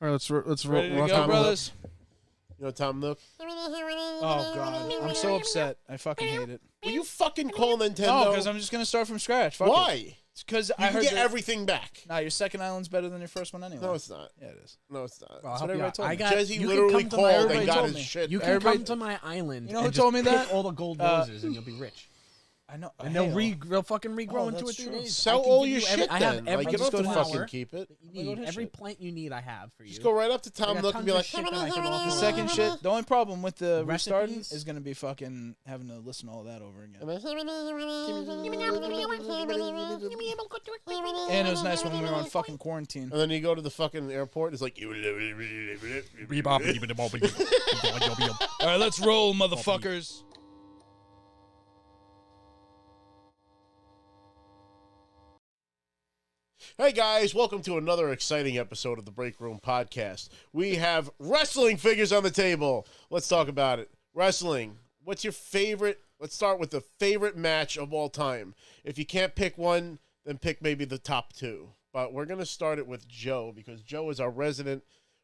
All right, let's Ready to rock go, on, brothers? You know Tom Nook? Oh, God. I'm so upset. I fucking hate it. Will you fucking call Nintendo? No, because I'm just going to start from scratch. Fuck Why? It. Because You I can heard get that, everything back. Nah, your second island's better than your first one anyway. No, it's not. Yeah, it is. No, it's not. That's what everybody told me. Jesse you literally can come to called my- and got told his me. shit You back. can Everybody- come to my island. You know who and told just me pick that? all the gold roses and you'll be rich. I know. And they'll fucking regrow in 2 or that's 3 true. days. Sell I can all give your you shit I have then. every Like, you don't have to flower fucking keep it. that you need. his Every shit. plant you need I have for you. Just go right up to I Tom got Nook and be tons of like, shit that I can offer. The second shit, the only problem with the restarting Recipes? is going to be fucking having to listen to all that over again. And it was nice when we were on fucking quarantine. and then you go to the fucking airport, it's like, All right, let's roll, motherfuckers. Hey guys, welcome to another exciting episode of the Break Room Podcast. We have wrestling figures on the table. Let's talk about it. Wrestling. What's your favorite? Let's start with the favorite match of all time. If you can't pick one, then pick maybe the top two. But we're going to start it with Joe because Joe is our resident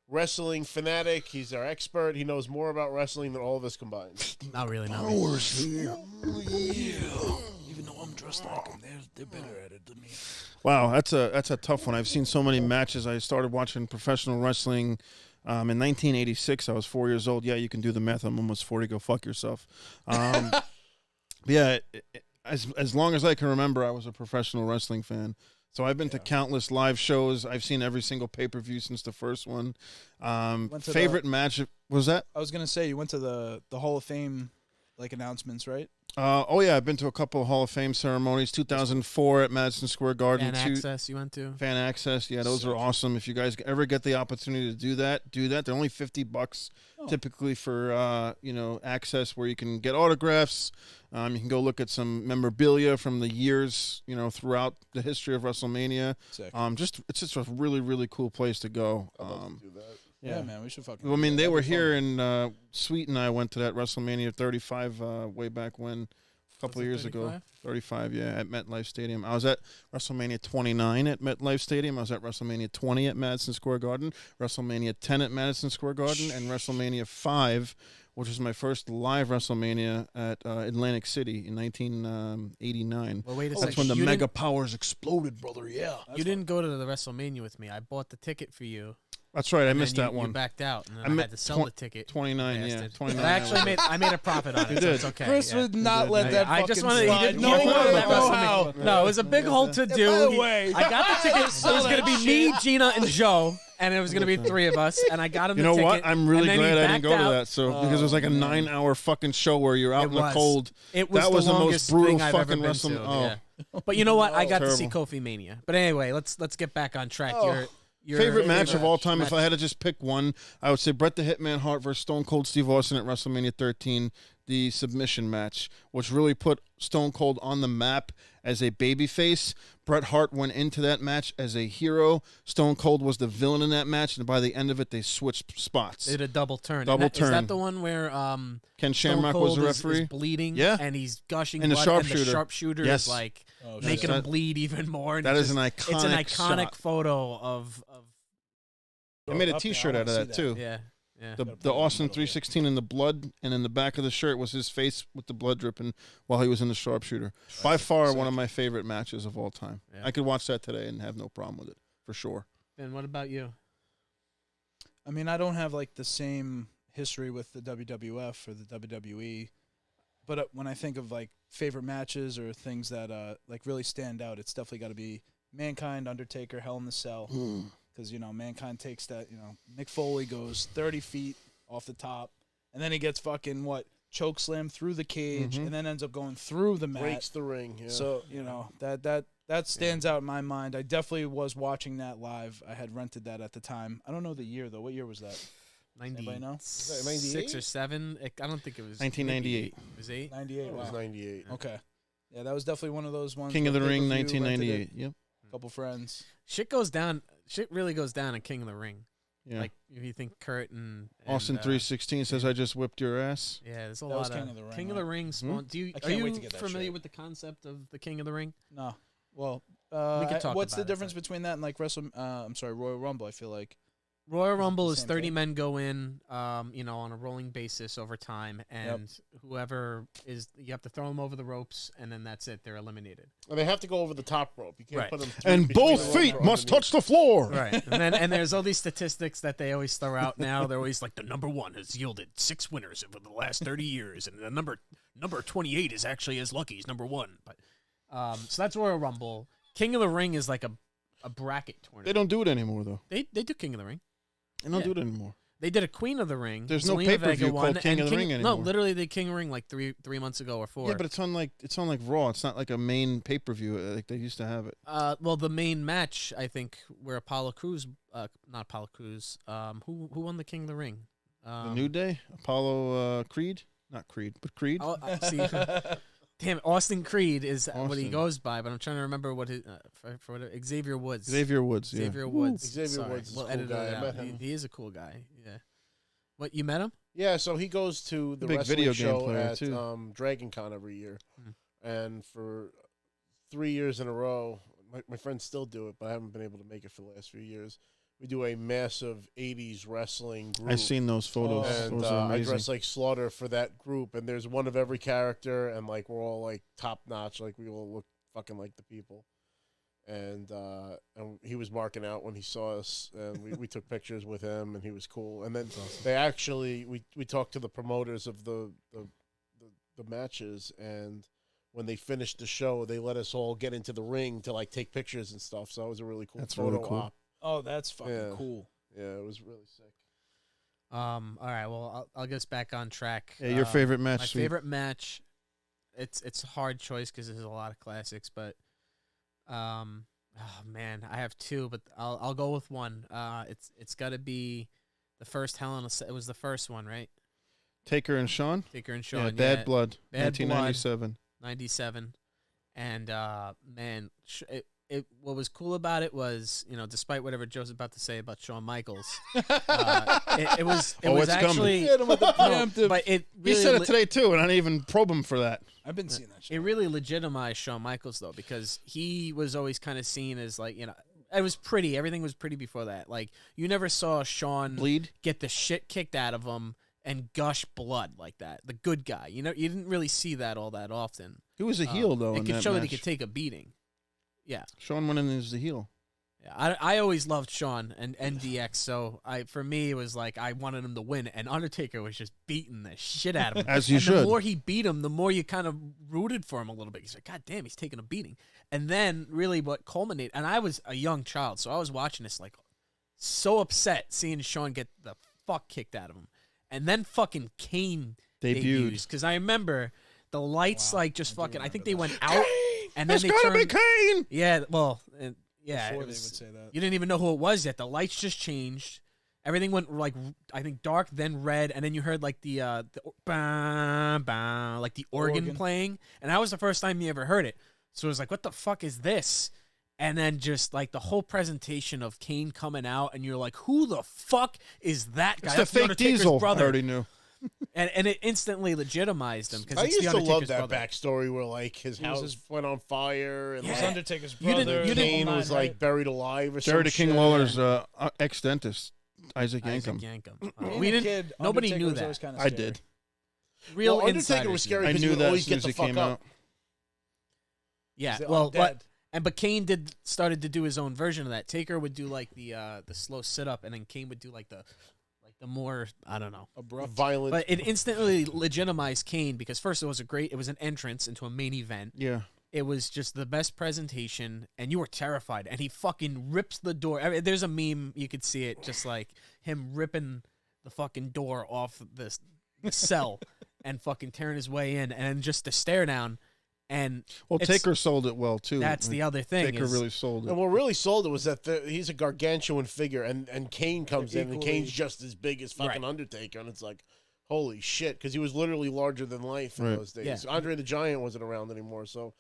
wrestling fanatic. He's our expert. He knows more about wrestling than all of us combined. Not really. Not Even though I'm dressed like them, they're better at it than me. Wow, that's a tough one. I've seen so many matches. I started watching professional wrestling in 1986. I was 4 years old. Yeah, you can do the math. I'm almost 40. Go fuck yourself. Yeah, as long as I can remember, I was a professional wrestling fan. So I've been to countless live shows. I've seen every single pay-per-view since the first one. Favorite match was that? I was going to say, you went to the Hall of Fame like announcements, right? Oh yeah, I've been to a couple of Hall of Fame ceremonies. 2004 at Madison Square Garden. Fan Access you went to? Fan Access, yeah, those are awesome. If you guys ever get the opportunity to do that. They're only $50 typically for access, where you can get autographs. You can go look at some memorabilia from the years throughout the history of WrestleMania. Sick. It's just a really, really cool place to go. I'd love to do that. Yeah, man, we should fucking. Well, I mean, do that. they were That'd be here fun. in Sweet, and I went to that WrestleMania 35 way back when, a couple of years ago. 35, yeah, at MetLife Stadium. I was at WrestleMania 29 at MetLife Stadium. I was at WrestleMania 20 at Madison Square Garden, WrestleMania 10 at Madison Square Garden, and WrestleMania 5, which was my first live WrestleMania at Atlantic City in 1989. Well, wait a That's second. when the You Mega Powers exploded, brother. Yeah. You didn't go to the WrestleMania with me. I bought the ticket for you. That's right. I and missed then that You one. backed out, and then I I met had to sell the ticket. 29, yeah. Bastard. 29. But I actually made a profit on it. You So did. it's okay. Chris yeah. would not let that I fucking just wanted slide. to No give you one that know WrestleMania. how. No, it was a big hole to do. by the way, I got the ticket. It was going to be me, Gina, and Joe, and it was going to be 3 of us. And I got him. You the know ticket, what? I'm really and then he glad I didn't backed go to out. that. So because it was like a 9-hour fucking show where you're out It in the was. cold. It was that was the the most longest brutal thing I've ever fucking been wrestling. to. Oh. Yeah. But you know what? I got to see Terrible. Kofi Mania. But anyway, let's get back on track. Your Favorite match of all time, match. if I had to just pick one, I would say Bret the Hitman Hart versus Stone Cold Steve Austin at WrestleMania 13, the submission match, which really put Stone Cold on the map as a babyface. Bret Hart went into that match as a hero. Stone Cold was the villain in that match, and by the end of it, they switched spots. They did a double turn. Double Is turn. that the one where Ken Stone Shamrock Cold was the is referee? bleeding, Yeah. and he's gushing And the blood, sharpshooter. and the sharpshooter Yes. is like Oh, making shit. him bleed even more. And That it's is an just- It's an iconic iconic shot. photo of I made a Up there, T-shirt I out of wanna that see too. yeah. Yeah. The Austin 316 in the blood, and in the back of the shirt was his face with the blood dripping while he was in the sharpshooter. By far, one of my favorite matches of all time. Yeah. I could watch that today and have no problem with it, for sure. And what about you? I mean, I don't have like the same history with the WWF or the WWE, but when I think of like favorite matches or things that like really stand out, it's definitely got to be Mankind, Undertaker, Hell in the Cell, because Mankind takes that. Mick Foley goes 30 feet off the top, and then he gets fucking choke slam through the cage, and then ends up going through the mat. Breaks the ring. Yeah. So that stands out in my mind. I definitely was watching that live. I had rented that at the time. I don't know the year though. What year was that? Anybody know? 96 or 7. I don't think it was 1998. It was 8. 98. It was 98. Okay. Yeah, that was definitely one of those ones. King of the where Ring, pay-per-view, rented 1998. it, Yep. Couple friends. Shit goes down. Shit really goes down in King of the Ring. Yeah. Like if you think Kurt and Austin 316 says, "I just whipped your ass." Yeah, there's a That lot was of King of the Ring, King of the Ring. Spawn. I Are can't you wait to get that familiar shit. with the concept of the King of the Ring? No. Well, We could talk what's about the it, difference but- between that and like Royal Rumble? I feel like Royal Rumble is same 30 thing? men go in, on a rolling basis over time, and whoever is, you have to throw them over the ropes, and then that's it. They're eliminated. And they have to go over the top rope. You can't Right. put them. And both feet must touch the floor. Right. And there's all these statistics that they always throw out now. They're always like, the number 1 has yielded 6 winners over the last 30 years, and the number 28 is actually as lucky as number 1. But so that's Royal Rumble. King of the Ring is like a bracket tournament. They don't do it anymore, though. They do King of the Ring. They don't do it anymore. They did a Queen of the Ring. There's no Zelina pay-per-view Vega won, called King and of the Ring anymore. No, literally they did King of the Ring like three months ago or 4. Yeah, but it's on like Raw. It's not like a main pay-per-view like they used to have it. Well, the main match, I think, where Apollo Crews, not Apollo Crews, who won the King of the Ring? The New Day, Apollo Creed, not Creed, but Creed. Oh, see, damn, Austin Creed is what he Austin. goes by, but I'm trying to remember what his for what Xavier Woods. Xavier Woods. Yeah. Xavier Woods. Xavier Sorry. Woods is a We'll cool edit guy. it I out. met him. He is a cool guy. Yeah. What, you met him? Yeah, so he goes to the Big wrestling video game show player, at too. Dragon Con every year. And for 3 years in a row, my friends still do it, but I haven't been able to make it for the last few years. We do a massive 80s wrestling group. I've seen those photos. And Those are I amazing. dress like Slaughter for that group, and there's one of every character, and like we're all like top notch, like we all look fucking like the people. And he was marking out when he saw us, and we took pictures with him, and he was cool. And then they actually we talked to the promoters of the matches, and when they finished the show, they let us all get into the ring to like take pictures and stuff. So that was a really cool photo really cool. op. Oh, that's fucking cool. Yeah, it was really sick. All right. Well, I'll get us back on track. Yeah, your favorite match. My Sweet. favorite match. It's a hard choice because there's a lot of classics, but oh man, I have 2, but I'll go with one. It's got to be the first Hell in a Cell. It was the first one, right? Taker and Shawn. Taker and Shawn. Yeah, Bad Blood. Bad 1997. 97, and man, what was cool about it was, despite whatever Joe's about to say about Shawn Michaels, it was it's actually Hit him with the preemptive. but it He really said it today too, and I didn't even probe him for that. I've been seeing that shit. it really legitimized Shawn Michaels though, because he was always kind of seen as like, it was pretty. Everything was pretty before that. Like, you never saw Shawn Bleed. get the shit kicked out of him and gush blood like that. The good guy. You didn't really see that all that often. He was a heel though. It in could that show match. that he could take a beating. Yeah. Shawn went in as the heel. Yeah, I always loved Shawn and DX, so for me it was like I wanted him to win, and Undertaker was just beating the shit out of him. As you and should. The more he beat him, the more you kind of rooted for him a little bit. He's like, God damn, he's taking a beating. And then really what culminated, and I was a young child, so I was watching this like so upset seeing Shawn get the fuck kicked out of him. And then fucking Kane debuted, because I remember the lights like just fucking. I think they went out, and then It's they gotta turned. be Kane. Yeah, well, yeah, Before it they was- would say that. you didn't even know who it was yet. The lights just changed. Everything went like, I think dark, then red, and then you heard like the bah, bah, like the organ playing, and that was the first time you ever heard it. So it was like, what the fuck is this? And then just like the whole presentation of Kane coming out, and you're like, who the fuck is that guy? It's That's the fake Undertaker's Diesel. brother. I already knew. And it instantly legitimized him because I it's used the to Undertaker's love that brother. backstory where like his house his- went on fire and It was like, Undertaker's You didn't- brother. you didn't- Kane was like right? buried alive or Jerry the something. King Lawler's ex-dentist, Isaac Isaac Yankum. Yankum. We didn't. Nobody knew that. I did. Real Well, Undertaker insiders was knew. scary I because he knew would that always as soon get as the he fuck came up. out. Yeah, He's well, dead. but Kane started to do his own version of that. Taker would do like the slow sit up, and then Kane would do like the more, I don't know. Abrupt. Violent. But it instantly legitimized Kane because first it was an entrance into a main event. Yeah. It was just the best presentation, and you were terrified. And he fucking rips the door. I mean, there's a meme, you could see it, just like him ripping the fucking door off the cell and fucking tearing his way in, and just the stare down. And Well, it's- Taker sold it well too. that's the other thing. Taker is, really sold it. And what really sold it was that he's a gargantuan figure, and Kane comes in, and Equally- Kane's just as big as fucking Right. Undertaker, and it's like, holy shit, because he was literally larger than life in Right. those days. Yeah. Andre the Giant wasn't around anymore, so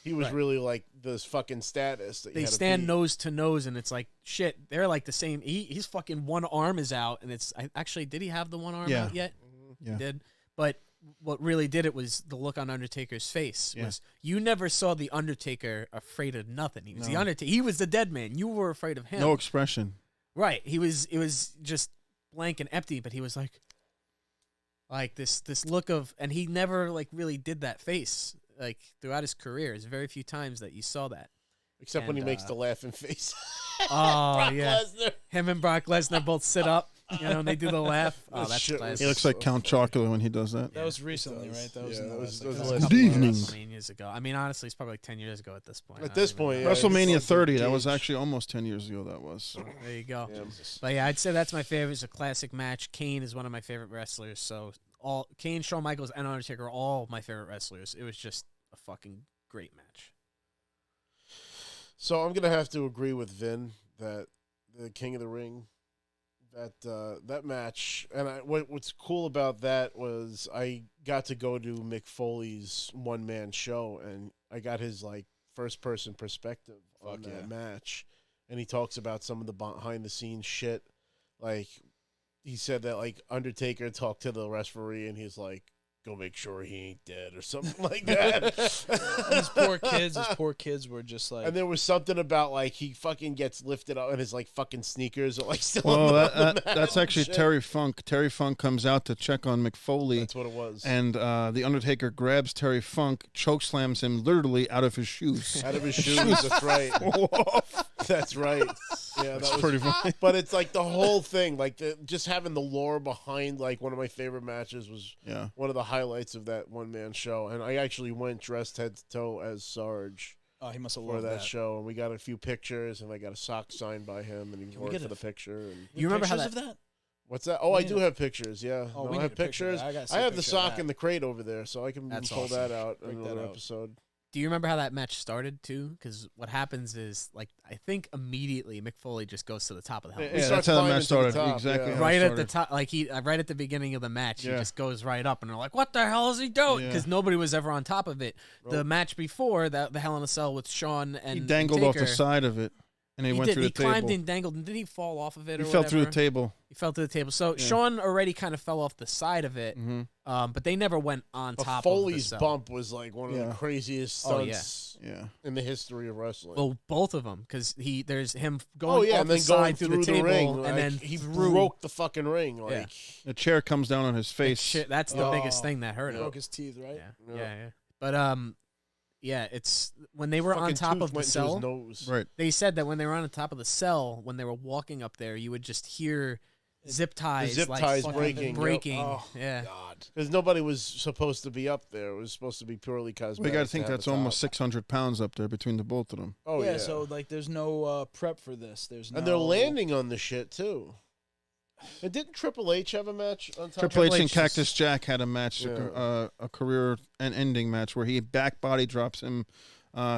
he was Right. really like this fucking status that you they had to stand beat. nose to nose, and it's like shit. They're like the same. He's fucking one arm is out, and it's actually did he have the one arm Yeah. out yet? Yeah. He did, but what really did it was the look on Undertaker's face. Yeah. Was you never saw the Undertaker afraid of nothing. He was the No. Undertaker. He was the dead man. You were afraid of him. No expression. Right. It was just blank and empty, but he was like this look of, and he never like really did that face like throughout his career. There's very few times that you saw that. Except when he makes the laughing face. Oh, Brock yeah. Lesnar. Him and Brock Lesnar both sit up, and they do the laugh. Oh, that's shit was classic. He looks like Count Chocula when he does that. That was recently, right? That was in the last, like, last Good evening. Years ago. I mean, honestly, it's probably like 10 years ago at this point. At this point, yeah. WrestleMania it's 30. like That was Gage. actually almost 10 years ago. That was. There you go. Yeah. But yeah, I'd say that's my favorite. It's a classic match. Kane is one of my favorite wrestlers. So Kane, Shawn Michaels, and Undertaker are all my favorite wrestlers. It was just a fucking great match. So I'm gonna have to agree with Vin that the King of the Ring, that match, and what's cool about that was I got to go to Mick Foley's one-man show, and I got his like first-person perspective on that match, and he talks about some of the behind-the-scenes shit. Like he said that like Undertaker talked to the referee, and he's like, "Go make sure he ain't dead" or something like that. His poor kids were just like. And there was something about like he fucking gets lifted up and his like fucking sneakers are like still. Well, on the mat that's and actually shit. Terry Funk. Terry Funk comes out to check on McFoley. That's what it was. And the Undertaker grabs Terry Funk, chokeslams him literally out of his shoes. Out of his shoes. That's right. That's right. Yeah, that That's was pretty funny. But it's like the whole thing, like just having the lore behind like one of my favorite matches was one of the highlights of that one man show. And I actually went dressed head to toe as Sarge. Oh, he must have for loved that show, and we got a few pictures, and I got a sock signed by him, and he wore it for the picture. And You remember how Pictures of that? what's that? Oh, I do have pictures. Yeah, Oh, no, we I need have a picture of pictures. that. I gotta see I a have the picture of sock that. in the crate over there, so I can That's pull awesome. that out in Break that another out. episode. Do you remember how that match started too? Because what happens is, like, I think immediately Mick Foley just goes to the top of the helmet. He Yeah, starts that's how the climbing match to the started. top, Exactly. yeah. how it Right at the started. top, like right at the beginning of the match, he Yeah. just goes right up, and they're like, "What the hell is he doing?" Yeah. Because nobody was ever on top of it. The Nope. match before that, the Hell in a Cell with Shawn and He dangled off the Taker, side of it, and he went through He the table. climbed and dangled, and did he fall off of it? He or fell through the whatever? table. He fell through the table. So Yeah. Shawn already kind of fell off the side of it, Mm-hmm. but they never went on But top Foley's of the cell. bump was like one of Yeah. the craziest Oh, yeah. stunts Yeah. in the history of wrestling. Well, both of them, because there's him oh going yeah, off and the then side going through through the table, ring, and like, then he through. broke the fucking ring. Yeah. Like, The chair comes down on his face. Shit, that's the Oh. biggest thing that hurt him. broke his teeth, right? Yeah, Yeah. yeah. But yeah, it's when they were on fucking top tooth of the went into cell. his nose. Right. They said that when they were on the top of the cell, when they were walking up there, you would just hear zip ties, zip like ties fucking breaking, yep. Oh, yeah. God. Because nobody was supposed to be up there. It was supposed to be purely cosmetic. We got to think have that's the top. almost 600 pounds up there between the both of them. Oh yeah. So like, there's no prep for this. There's no. And they're landing on the shit too. And didn't Triple H have a match on top? Triple H and H Cactus Jack had a match, Yeah. a career-ending match where he back body drops him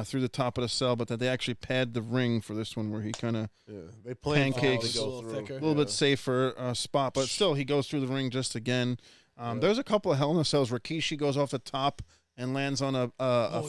through the top of the cell, but that they actually pad the ring for this one where he kind of Yeah, they planned Pancakes. to A go little through. thicker. a little bit safer spot, but still he goes through the ring just again. There's a couple of Hell in a Cells where Rikishi goes off the top and lands on a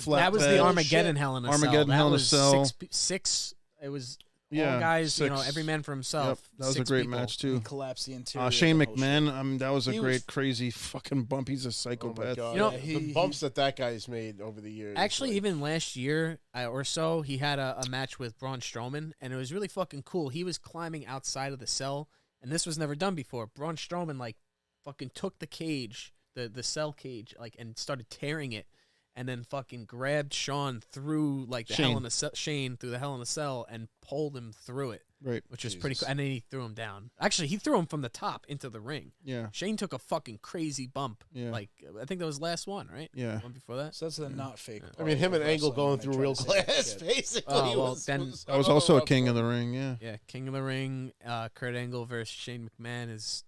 flat. That was bed. the Armageddon Hell in a Cell. Armageddon That Hell in a was Cell. six. It was Yeah, all guys, six. every man for Yep, himself. that was a 6 great people. match He too. collapsed the interior. Shane of the whole shit. McMahon, that was a He great, was- crazy fucking bump. He's a Oh my psychopath. god! You know, the bumps that guy's made over the years. Actually, like, even last year or so, he had a match with Braun Strowman, and it was really fucking cool. He was climbing outside of the cell, and this was never done before. Braun Strowman, like, fucking took the cage, the cell cage, like, and started tearing it, and then fucking grabbed Shawn through, like, the Hell in a Cell, Shane through the Hell in a Cell, and pulled him through it, Right. which is pretty cool. And then he threw him down. Actually, he threw him from the top into the ring. Yeah. Shane took a fucking crazy bump. Yeah. Like, I think that was the last one, right? Yeah. One before that. So that's the not fake. I mean, him and Angle wrestling going when they through try real to say glass, shit. basically. Oh, well, was then- That was also a King of the Ring, yeah. Yeah, King of the Ring, Kurt Angle versus Shane McMahon is.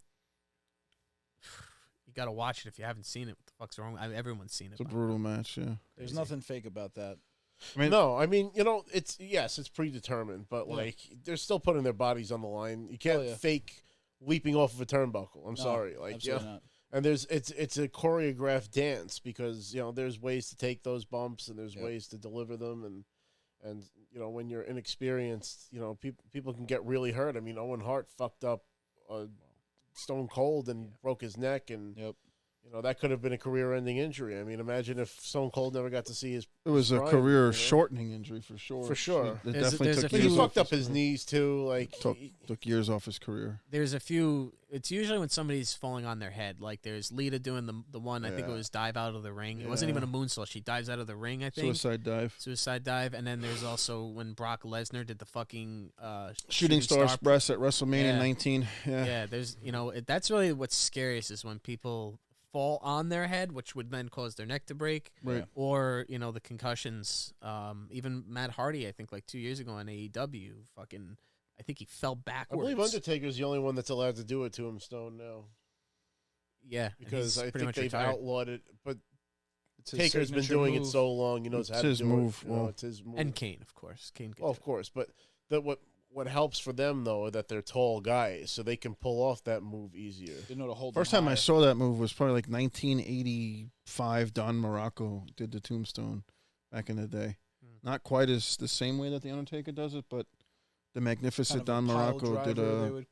You gotta watch it if you haven't seen it. What the fuck's wrong? Everyone's seen it. It's a by brutal match, yeah. There's Crazy. nothing fake about that. I mean, No, I mean, it's it's predetermined, but Yeah. like they're still putting their bodies on the line. You can't yeah. fake leaping off of a turnbuckle. I'm No, sorry, like absolutely not. and it's a choreographed dance because there's ways to take those bumps and there's Yep. ways to deliver them and when you're inexperienced, people can get really hurt. I mean, Owen Hart fucked up Stone Cold and broke his neck and Yep. that could have been a career-ending injury. I mean, imagine if Stone Cold never got to see his. It was a prime, career-shortening injury for sure. For sure. It There's definitely a took few- He years fucked off up his knees too. Like took years off his career. There's a few. It's usually when somebody's falling on their head. Like there's Lita doing the one. I think it Yeah. was dive out of the ring. It wasn't even a moonsault. She dives out of the ring. I think Suicide dive. And then there's also when Brock Lesnar did the fucking Shooting Star Express at WrestleMania 19. Yeah. Yeah, there's that's really what's scariest is when people fall on their head, which would then cause their neck to break, Right. or the concussions. Even Matt Hardy, I think like 2 years ago on AEW, I think he fell I backwards. believe Undertaker's the only one that's allowed to do it to him, Stone, now. Yeah, and Because he's I pretty think much they've retired. outlawed it. But It's his Taker's been signature doing it move. so long, he knows It's how to his do move. it. Well, It's his move. And Kane, of course. Kane. Well, of course. But what helps for them, though, that they're tall guys, so they can pull off that move easier. They know to hold. First them time I high. saw that move was probably like 1985. Don Morocco did the Tombstone back in the day. Not quite as the same way that the Undertaker does it, but the magnificent Kind of a Don pile Morocco did driver, a they would-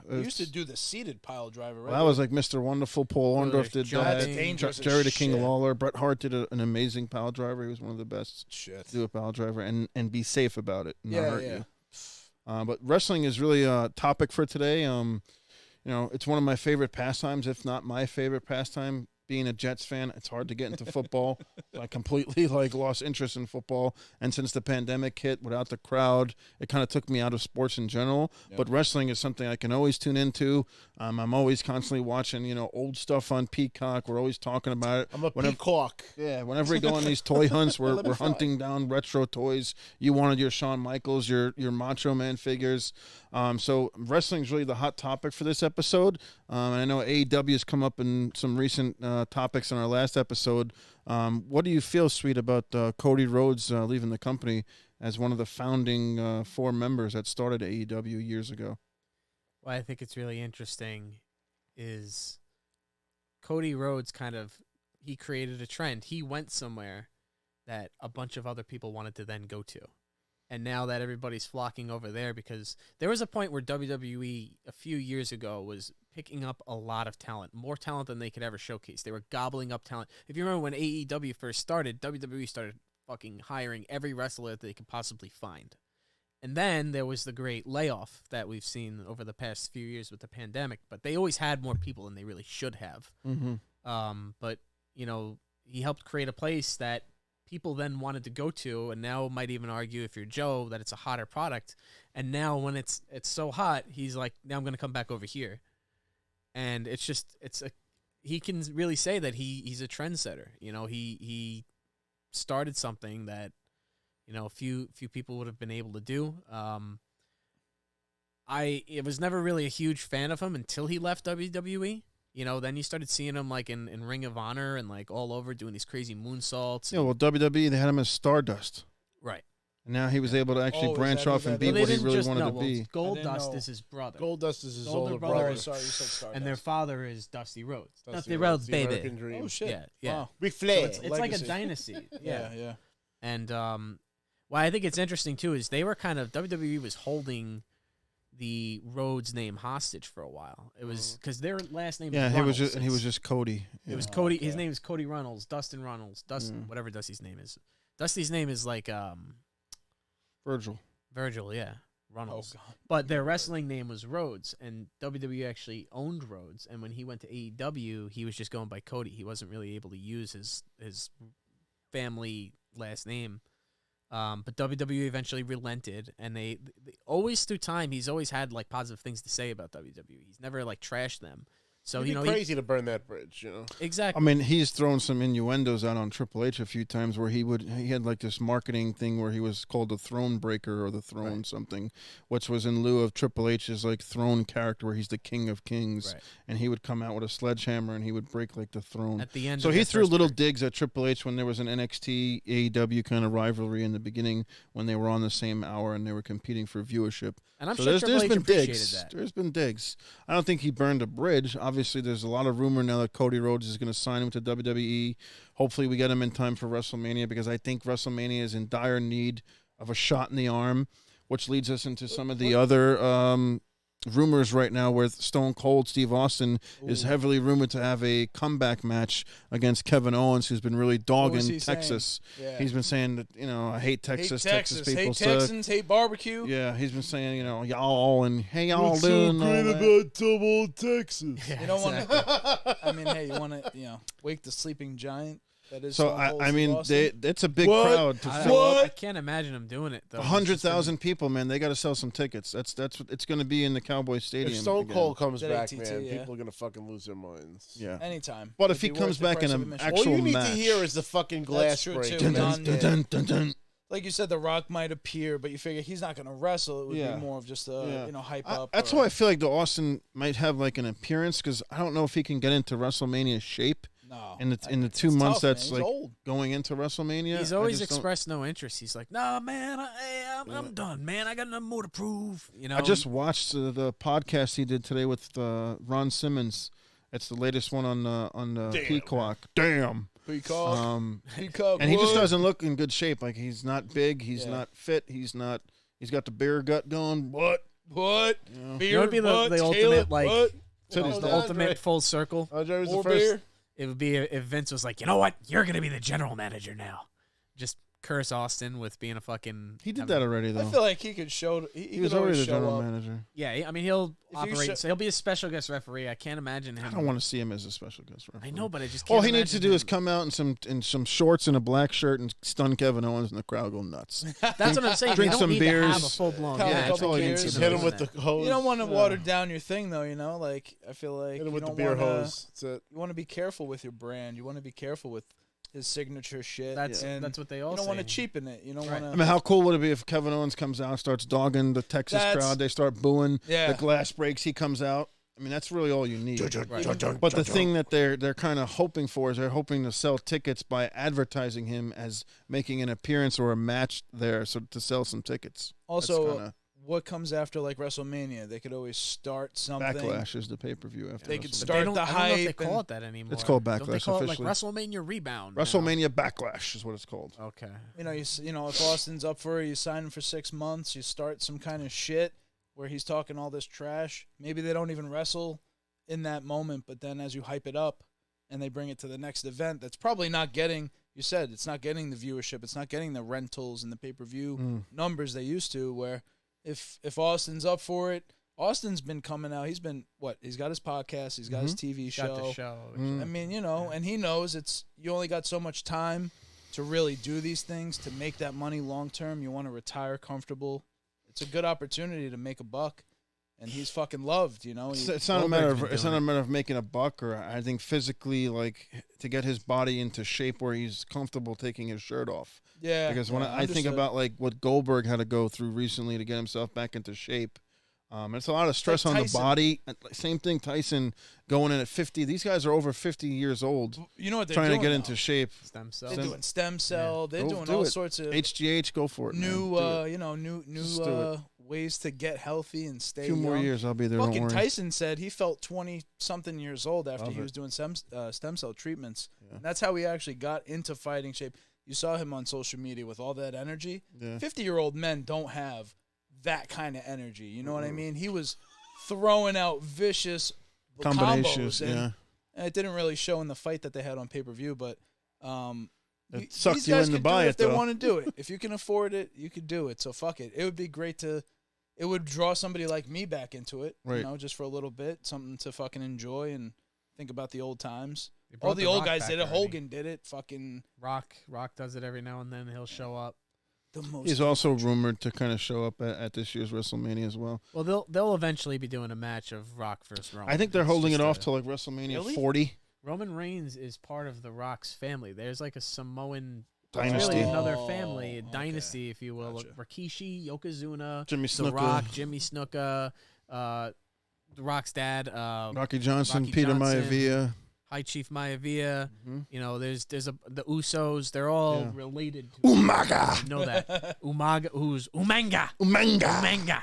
They used to do the seated pile driver, right? Well, that was like Mr. Wonderful. Paul Really? Orndorff did John that. Dane. dangerous as Jerry the King shit. Lawler. Bret Hart did an amazing pile driver. He was one of the best Shit. to do a pile driver and be safe about it. And not Yeah, hurt yeah. you. But wrestling is really a topic for today. It's one of my favorite pastimes, if not my favorite pastime. Being a Jets fan, it's hard to get into football. So I completely lost interest in football. And since the pandemic hit, without the crowd, it kind of took me out of sports in general. Yep. But wrestling is something I can always tune into. I'm always constantly watching, old stuff on Peacock. We're always talking about it. I'm a peacock. Yeah, whenever we go on these toy hunts, Let me we're fry. hunting down retro toys. You wanted your Shawn Michaels, your Macho Man figures. So wrestling is really the hot topic for this episode. And I know AEW has come up in some recent topics in our last episode. What do you feel, Sweet, about Cody Rhodes leaving the company as one of the founding 4 members that started AEW years ago? What I think it's really interesting is Cody Rhodes he created a trend. He went somewhere that a bunch of other people wanted to then go to. And now that everybody's flocking over there, because there was a point where WWE a few years ago was picking up a lot of talent, more talent than they could ever showcase. They were gobbling up talent. If you remember when AEW first started, WWE started fucking hiring every wrestler that they could possibly find. And then there was the great layoff that we've seen over the past few years with the pandemic, but they always had more people than they really should have. Mm-hmm. But, he helped create a place that people then wanted to go to, and now might even argue, if you're Joe, that it's a hotter product. And now when it's so hot, he's like, now I'm going to come back over here. And he can really say that he's a trendsetter. He started something that, a few people would have been able to do. I was never really a huge fan of him until he left WWE. Then you started seeing him in Ring of Honor and all over doing these crazy moonsaults. Yeah, well, WWE, they had him as Stardust. Right. And now he was able to actually Oh, is branch that off who and that be is? what he really wanted to be. Gold I didn't Dust know. is his brother. Goldust is his Older older brother. brother. Oh, sorry, you said Stardust. And their father is Dusty Rhodes. Dusty Rhodes, the baby. American Dream. Oh shit! Yeah, yeah. Wow. Ric So Flair. it's like a Legacy. dynasty. Yeah, yeah. And why I think it's interesting too is they were WWE was holding the Rhodes name hostage for a while. It was because their last name. Yeah, was he was Runnels. just Cody. It was Yeah. Cody. okay. His name is Cody Runnels. Dustin Runnels. Whatever Dusty's name is. Dusty's name is Virgil. Virgil. Yeah, Oh Runnels. god. But their wrestling name was Rhodes, and WWE actually owned Rhodes. And when he went to AEW, he was just going by Cody. He wasn't really able to use his family last name. But WWE eventually relented, and they always through time he's always had positive things to say about WWE. He's never trashed them. So It'd be crazy to burn that bridge, exactly. I mean, he's thrown some innuendos out on Triple H a few times where he had this marketing thing where he was called the Throne Breaker or the Throne something, which was in lieu of Triple H's throne character where he's the King of Kings, Right. and he would come out with a sledgehammer and he would break the throne. At the end, So of he their threw first little break. digs at Triple H when there was an NXT AEW kind of rivalry in the beginning when they were on the same hour and they were competing for viewership. And I'm So sure Triple there's H been appreciated digs. that. There's been digs. I don't think he burned a bridge. Obviously, there's a lot of rumor now that Cody Rhodes is going to sign him to WWE. Hopefully, we get him in time for WrestleMania because I think WrestleMania is in dire need of a shot in the arm, which leads us into some of the other rumors right now where Stone Cold Steve Austin is Ooh. heavily rumored to have a comeback match against Kevin Owens, who's been really dogging he Texas. Yeah. He's been saying that, I hate Texas. Hate Texas. people Hate suck. Texans. Hate barbecue. Yeah, he's been saying, y'all and hey, y'all What's doing so all great that. about double Texas? Yeah, You don't exactly. want to. I mean, hey, you want to, wake the sleeping giant. That is. So Stone Cold I Steve mean, Austin. it's a big What? crowd to I, fill. I can't imagine him doing it though. 100,000 people, man. They got to sell some tickets. That's what it's going to be in the Cowboy Stadium. If Stone again. Cold comes That back, ATT, man, yeah. people are gonna fucking lose their minds. Yeah. Anytime. But if It'd he be comes worth the back in price an of admission. actual All you need match. to hear is the fucking glass true, break. too. Dun, Non- dun, dun, dun, dun. Like you said, The Rock might appear, but you figure he's not going to wrestle. It would Yeah. be more of just a hype up. That's why I feel like the Austin might have like an appearance, because I don't know if he can get into WrestleMania shape No. in the 2 It's months tough, man. that's He's like old. going into WrestleMania. He's I always just don't- expressed no interest. He's like, "Nah, man, I'm done, man. I got nothing more to prove." I just watched the podcast he did today with Ron Simmons. It's the latest one on the Damn. Peacock. Damn. Peacock. Peacock. And he just what? doesn't look in good shape. Like, he's not big. He's Yeah. not fit. He's got the beer gut going. What? What? You know? Beer, You know what'd be the butt, ultimate, Caleb, like- what? Said he's Oh, the no. ultimate Andre. full circle. Andre was the More first. beer. It would be if Vince was like, "You know what? You're gonna be the general manager now." Just curse Austin with being a fucking. He did that already, I though. feel like he could show. He was could always already the show general up. manager. Yeah, I mean he'll If you operate. show- So he'll be a special guest referee. I can't imagine him. I don't want to see him as a special guest referee. I know, but I just. All Can't he needs to imagine do is him. come out in some shorts and a black shirt and stun Kevin Owens, and the crowd go nuts. That's what I'm saying. drink They don't some need to have a beers. full blown. Count a Yeah, that's couple all he beers. needs Just to hit do. him with the hose. You don't want to water down your thing, though. Like I feel like Hit him you with the don't beer wanna, hose. That's it. You want to be careful with your brand. You want to be careful with his signature shit. That's and that's what they all you don't say. want to cheapen it. You don't Right. want I to. mean, how cool would it be if Kevin Owens comes out, starts dogging the Texas That's- crowd, they start booing, Yeah. the glass breaks, he comes out. I mean, that's really all you need. Right. But the thing that they're kind of hoping for is they're hoping to sell tickets by advertising him as making an appearance or a match there, so to sell some tickets. Also, That's kinda, what comes after like WrestleMania? They could always start something. Backlash is the pay-per-view after They could WrestleMania. But start they don't, the I don't know if they hype call and- it that anymore. It's called Don't they Backlash call it like officially. WrestleMania Rebound? now? WrestleMania Backlash is what it's called. Okay. If Austin's up for it, you sign him for 6 months. You start some kind of shit where he's talking all this trash. Maybe they don't even wrestle in that moment, but then as you hype it up and they bring it to the next event, that's probably not getting. You said it's not getting the viewership. It's not getting the rentals and the pay-per-view numbers they used to. Where if Austin's up for it, Austin's been coming out. He's been He's got his podcast. He's got his TV show. Got the show. Mm. I mean, and he knows you only got so much time to really do these things, to make that money long term. You want to retire comfortable. It's a good opportunity to make a buck, and he's fucking loved. It's not a matter of making a buck, or I think physically, like, to get his body into shape where he's comfortable taking his shirt off. Yeah, Because when I think understood. about like what Goldberg had to go through recently to get himself back into shape, it's a lot of stress Like on the Tyson. body. Same thing, Tyson going in at 50. These guys are over 50 years old, You know what they're trying to doing get now? into shape. Stem cell. They're doing stem cell. They're Go doing do all it. sorts of HGH, go for it. new, man. new Just do it. ways to get healthy and stay A few more young. years, I'll be there. Don't Fucking worry. Tyson said he felt 20-something years old after Love he it. was doing stem cell treatments. Yeah. And that's how he actually got into fighting shape. You saw him on social media with all that energy. Yeah. 50-year-old men don't have that kind of energy. You know what I mean? He was throwing out vicious Combinations, combos, and, yeah. and it didn't really show in the fight that they had on pay-per-view, but It sucked these you guys in to could buy do it it, if they though. want to do it. If you can afford it, you could do it. So fuck it. It would be great it would draw somebody like me back into it, Right. just for a little bit, something to fucking enjoy and think about the old times. They brought All the The old Rock guys back did it. already. Hogan did it. Fucking Rock does it every now and then. He'll show up. the most. He's also rumored to kind of show up at this year's WrestleMania as well. Well, they'll eventually be doing a match of Rock versus Roman. I think they're It's holding it just off a- till like WrestleMania Really? 40. Roman Reigns is part of the Rock's family. There's like a Samoan. Dynasty. It's really another Oh, family, a okay. dynasty, if you will. Gotcha. Rikishi, Yokozuna, Jimmy The Snuka, Rock, Jimmy Snuka, The Rock's dad, Rocky Johnson, Rocky Peter Johnson. Maivia. High Chief Maivia. Mhm. You know, there's the Usos. They're all Yeah. related. To Umaga. You know that Umanga, who's Umanga. Umanga.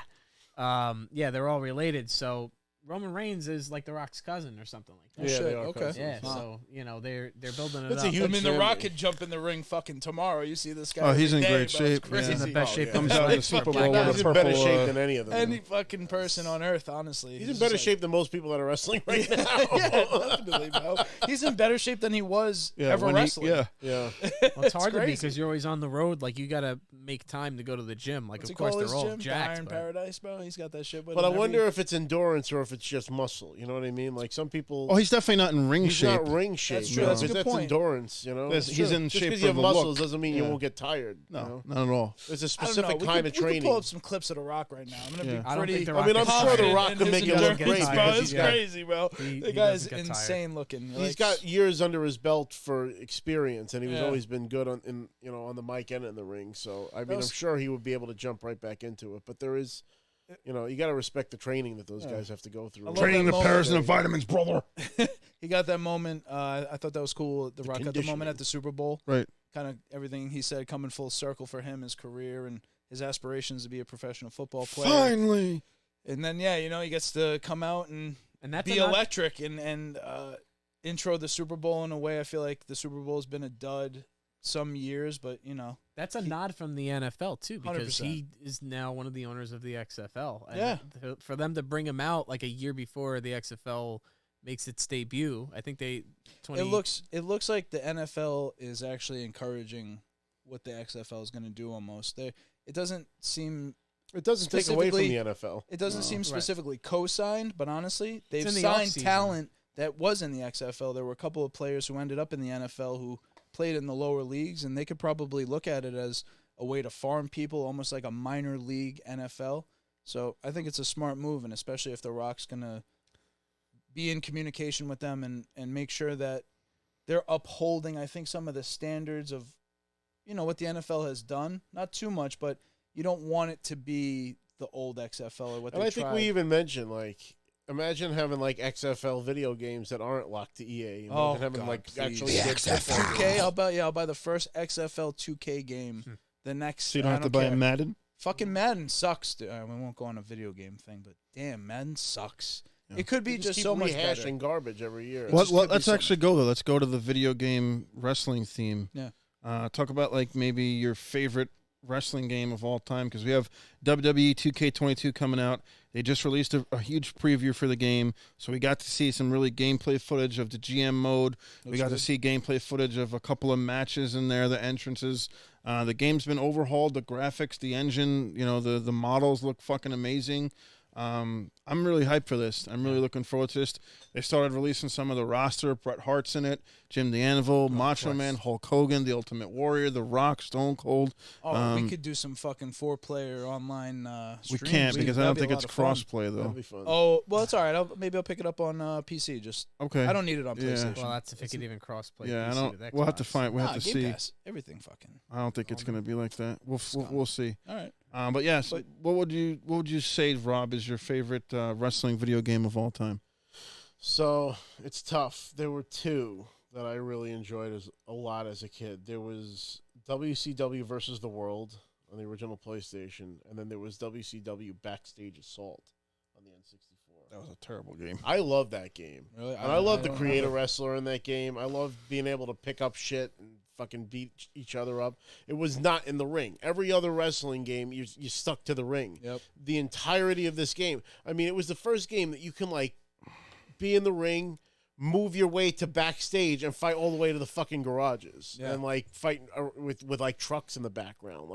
Yeah, they're all related. So Roman Reigns is like The Rock's cousin or something like that. Yeah, shit, they are okay. cousins. Yeah, Wow. so they're building it That's up. a huge I mean, The family. Rock could jump in the ring fucking tomorrow. You see this guy. Oh, he's every in day, great bro. It's shape. crazy. He's in the best shape. yeah. Comes of out in the his Super life. Bowl with He's a in better purple. shape than any of them. Any fucking person on earth, honestly. He's in just better like- shape than most people that are wrestling right now. yeah, definitely, bro. He's in better shape than he was ever when he- wrestling. yeah. Yeah. Well, it's hard to be crazy. because you're always on the road. Like you gotta make time to go to the gym. Like What's of he call course his they're all gym? jacked. Iron but- Paradise, bro. He's got that shit with But I him wonder if it's endurance or if it's just muscle. You know what I mean? Like some people. Oh, he's definitely not in ring he's shape. not ring shape. That's true. you know, That's a 'cause good that's point. endurance. You know, He's in just shape because for you have the muscles look. doesn't mean you Yeah. won't get tired. No, you know? not at all. There's a I don't know. specific We kind could- of We could training. pull up some clips of The Rock right now. I'm gonna Yeah. be I don't pretty. think The I Rock mean, I'm gets sure The tired. Rock in can his make it doesn't look get great. tired. Bro, because it's he's got- crazy, bro. He The guy's doesn't get tired. insane looking. He's Like, got years under his belt for experience, and he was Yeah. always been good on the mic and in the ring. So I mean, I'm was- sure he would be able to jump right back into it. But there is, you got to respect the training that those guys have to go through. I love Training Training that the moment. pears and the vitamins, brother. he got that moment. I thought that was cool. The Rock got the moment conditioning. at the Super Bowl. Right. Kind of everything he said coming full circle for him, his career, and his aspirations to be a professional football player. Finally. And then, he gets to come out and And be electric and intro the Super Bowl in a way. I feel like the Super Bowl has been a dud some years, but That's a nod from the NFL too, because 100%. he is now one of the owners of the XFL. And Yeah. for them to bring him out like a year before the XFL makes its debut, I think it looks like the NFL is actually encouraging what the XFL is going to do. Almost, it doesn't seem. It doesn't take away from the Specifically- NFL. It doesn't seem Right. specifically co-signed, but honestly, they've in the signed offseason. talent that was in the XFL. There were a couple of players who ended up in the NFL who played in the lower leagues, and they could probably look at it as a way to farm people, almost like a minor league NFL. So I think it's a smart move, and especially if The Rock's going to be in communication with them and make sure that they're upholding, I think, some of the standards of, what the NFL has done. Not too much, but you don't want it to be the old XFL or what And they I think tried. we even mentioned imagine having XFL video games that aren't locked to EA. Imagine having God, actually please. good football 2K, games. I'll buy the first XFL 2K game. The next, So you don't I have to buy a care. Madden? Fucking Madden sucks. We won't go on a video game thing, but damn, Madden sucks. Yeah. It could be You just keep so much rehashing better. garbage every year. Well, just could be let's so actually much go, though. Let's go to the video game wrestling theme. Yeah. Talk about, maybe your favorite wrestling game of all time, because we have WWE 2K22 coming out. They just released a huge preview for the game, so we got to see some really gameplay footage of the GM mode. We got to see gameplay footage of a couple of matches in there, the entrances. The game's been overhauled, the graphics, the engine, the models look fucking amazing. I'm really hyped for this. I'm really looking forward to this. They started releasing some of the roster. Bret Hart's in it, Jim the Anvil, Macho Man, Hulk Hogan, The Ultimate Warrior, The Rock, Stone Cold. We could do some fucking 4-player online We streams. can't, because I don't That'd be think a it's lot of fun. crossplay, though. That'd be fun. Oh, well, it's all right. Maybe I'll pick it up on PC. Just Okay. I don't need it on Yeah. PlayStation. Well, that's if it could even cross-play. Yeah, I PC don't. with We'll have to Xbox. find. We have to Game see. Pass, everything fucking. I don't think it's going to be like that. We'll see. All right. But yes, But- what would you say, Rob, is your favorite wrestling video game of all time? So it's tough. There were two that I really enjoyed a lot as a kid. There was WCW versus the World on the original PlayStation, and then there was WCW Backstage Assault on the N64. That was a terrible game. I love that game. Really? And I love the don't creator have wrestler in that game. I love being able to pick up shit and fucking beat each other up. It was not in the ring. Every other wrestling game, you stuck to the ring. Yep. The entirety of this game. I mean, it was the first game that you can, be in the ring, move your way to backstage, and fight all the way to the fucking garages. Yeah. And, fight with trucks in the background.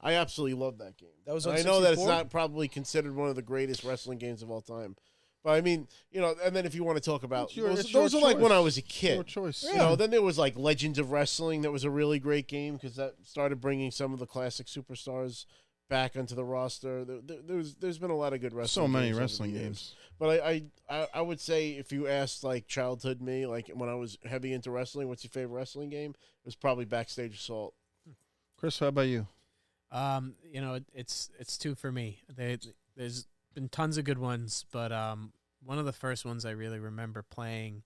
I absolutely love that game. That was And on I know that it's 64? not probably considered one of the greatest wrestling games of all time. But I mean, and then if you want to talk about It's your those are when I was a kid. Your choice. Then there was Legends of Wrestling that was a really great game because that started bringing some of the classic superstars back onto the roster. There's been a lot of good wrestling. So many games over wrestling the years. games. But I would say if you asked childhood me, when I was heavy into wrestling, what's your favorite wrestling game? It was probably Backstage Assault. Chris, how about you? It's two for me. There's been tons of good ones, but one of the first ones I really remember playing,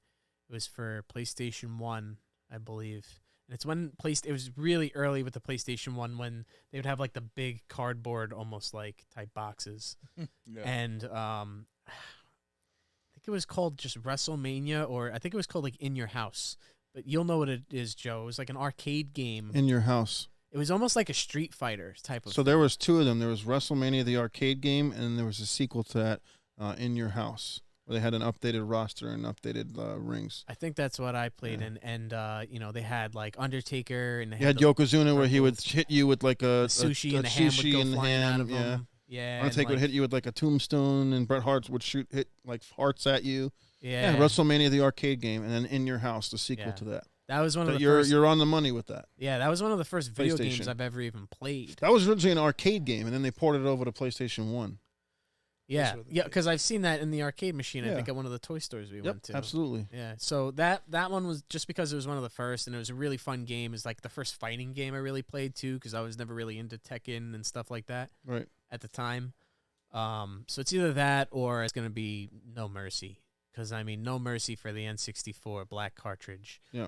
it was for PlayStation 1, I believe. And it's when it was really early with the PlayStation 1 when they would have the big cardboard almost type boxes. Yeah. And it was called just WrestleMania, or I think it was called like In Your House. But you'll know what it is, Joe. It was like an arcade game. In Your House. It was almost like a Street Fighter type of. So there was two of them. There was WrestleMania, the arcade game, and there was a sequel to that, In Your House, where they had an updated roster and updated rings. I think that's what I played in, and they had like Undertaker, and they You had Yokozuna, where he would hit you with like a sushi, a and the hand would sushi go in the flying out hand. of Yeah. him. Yeah, Undertaker would hit you with like a tombstone, and Bret Hart would hit like hearts at you. Yeah, WrestleMania, the arcade game, and then In Your House, the sequel Yeah. to that. That was one of the You're first. you're on the money with that. Yeah, that was one of the first video PlayStation. games I've ever even played. That was originally an arcade game, and then they ported it over to PlayStation 1. Yeah, because I've seen that in the arcade machine. I Yeah. think at one of the toy stores we went to. Absolutely. Yeah, so that one was just because it was one of the first, and it was a really fun game. It's like the first fighting game I really played too, because I was never really into Tekken and stuff like that Right. at the time. So it's either that or it's gonna be No Mercy, because I mean No Mercy for the N64 black cartridge. Yeah.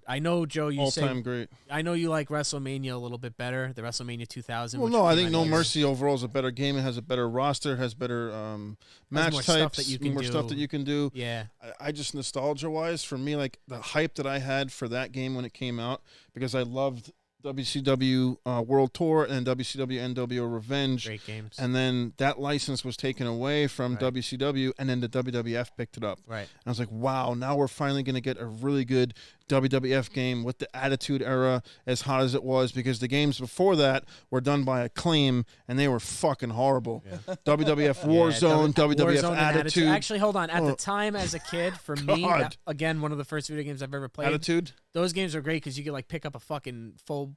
I know, Joe, you say All-time great. I know you like WrestleMania a little bit better, the WrestleMania 2000. Well, which no, I came think out No here. Mercy overall is a better game. It has a better roster. It has better match more types. stuff that you can more do. stuff that you can do. Yeah, I just nostalgia-wise, for me, like the hype that I had for that game when it came out, because I loved WCW World Tour and WCW NWO Revenge. great games. And then that license was taken away from Right. WCW, and then the WWF picked it up. Right. And I was like, wow, now we're finally going to get a really good WWF game with the Attitude Era as hot as it was, because the games before that were done by Acclaim, and they were fucking horrible. WWF Warzone, WWF Warzone and Attitude. Actually, hold on. At the Oh. time, as a kid, for me, God. again, one of the first video games I've ever played. Attitude? Those games are great because you could like pick up a fucking full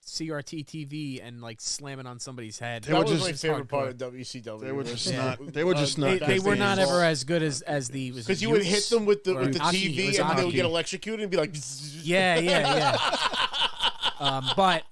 CRT TV and like slam it on somebody's head. That was just my favorite part hardcore. of WCW. They were just Yeah. not. They were just not. They were not games. ever as good as the Because you would hit them with the Or Aki. It TV was and they would Aki. get electrocuted and be like, Yeah. But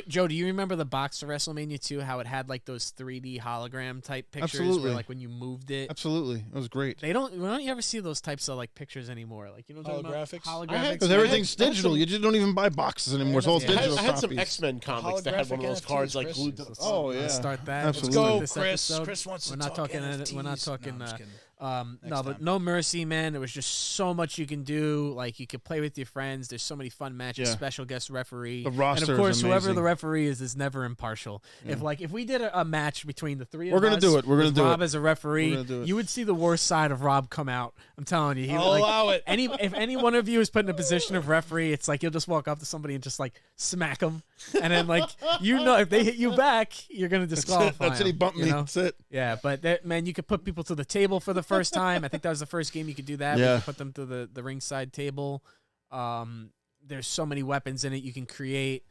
Joe, do you remember the box of WrestleMania 2? How it had like those 3D hologram type pictures, Absolutely. where like when you moved it, Absolutely. It was great. They don't you ever see those types of like pictures anymore? Like what I'm talking Holographics? about? I had- Because I everything's had digital. some- You just don't even buy boxes anymore. It's all Yeah. digital I had some copies. X-Men comics that had one of those Holographic cards like NFTs, glued to Chris. the... Oh, Let's yeah. start that. Absolutely. Let's go, This Chris. episode. Chris wants to We're not talk talking. NFTs. We're not talking. No, I'm just kidding. No, Next but time. No Mercy, man. There was just so much you can do. Like you could play with your friends. There's so many fun matches. Yeah. Special guest referee. The roster and of is course, whoever amazing. the referee is never impartial. If we did a match between the three of We're gonna us, do it. We're gonna with do Rob it. as a referee, We're gonna do it. you would see the worst side of Rob come out. I'm telling you. He would, I'll allow it. If any one of you is put in a position of referee, it's like you'll just walk up to somebody and just like smack them, and then like if they hit you back, you're gonna disqualify. That's it. He them, bumped you me. know? That's it. Yeah, but man, you could put people to the table for the first time. I think that was the first game you could do that. Yeah. You could put them to the ringside table. There's so many weapons in it. You can create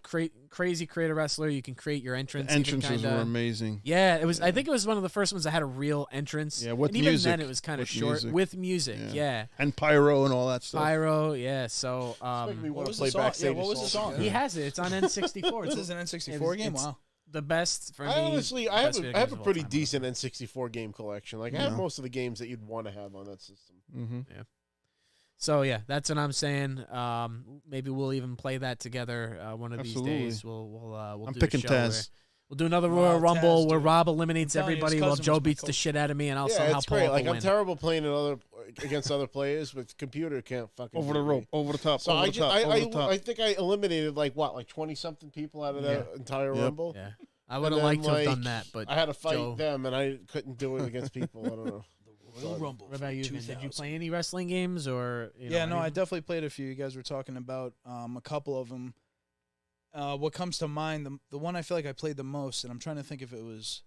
create a wrestler. You can create your entrance. The even entrances kinda. were amazing. Yeah, it was. I think it was one of the first ones that had a real entrance. Yeah, with and even music. then it was kind of With short music. with music. Yeah. Yeah, And pyro and all that stuff. pyro. Yeah, so Make me What want to was play the song? backstage. Yeah, what was the assault. song? he has it. It's on N64. This It's is an N64 it's- game. it's- Wow. the best for me. I honestly, I best have video I have games a of all pretty time. decent N64 game collection. Like I have Yeah. most of the games that you'd want to have on that system. Mm-hmm. So yeah, that's what I'm saying. Maybe we'll even play that together one of Absolutely. these days. We'll I'm do picking a show where- Taz. We'll do another Oh, Royal Rumble Taz, where dude. Rob eliminates I'm telling you, his everybody while cousin Joe was my beats the coach. shit out of me, and I'll Yeah, somehow it's pull great. off Like the I'm win. terrible playing against other players, but computer can't fucking Over beat the me. rope. Over the top. So over I the just, top. over the top. I think I eliminated like 20 something people out of that entire Yep. Rumble. Yeah, I And would have then, liked to have done like, that, but I had to fight Joe- them, and I couldn't do it against people. I don't know. Royal Rumble. What about you? Vin? Did you 2000. play any wrestling games or? Yeah, no, I definitely played a few. You guys were talking about a couple of them. What comes to mind, the one I feel like I played the most, and I'm trying to think if it was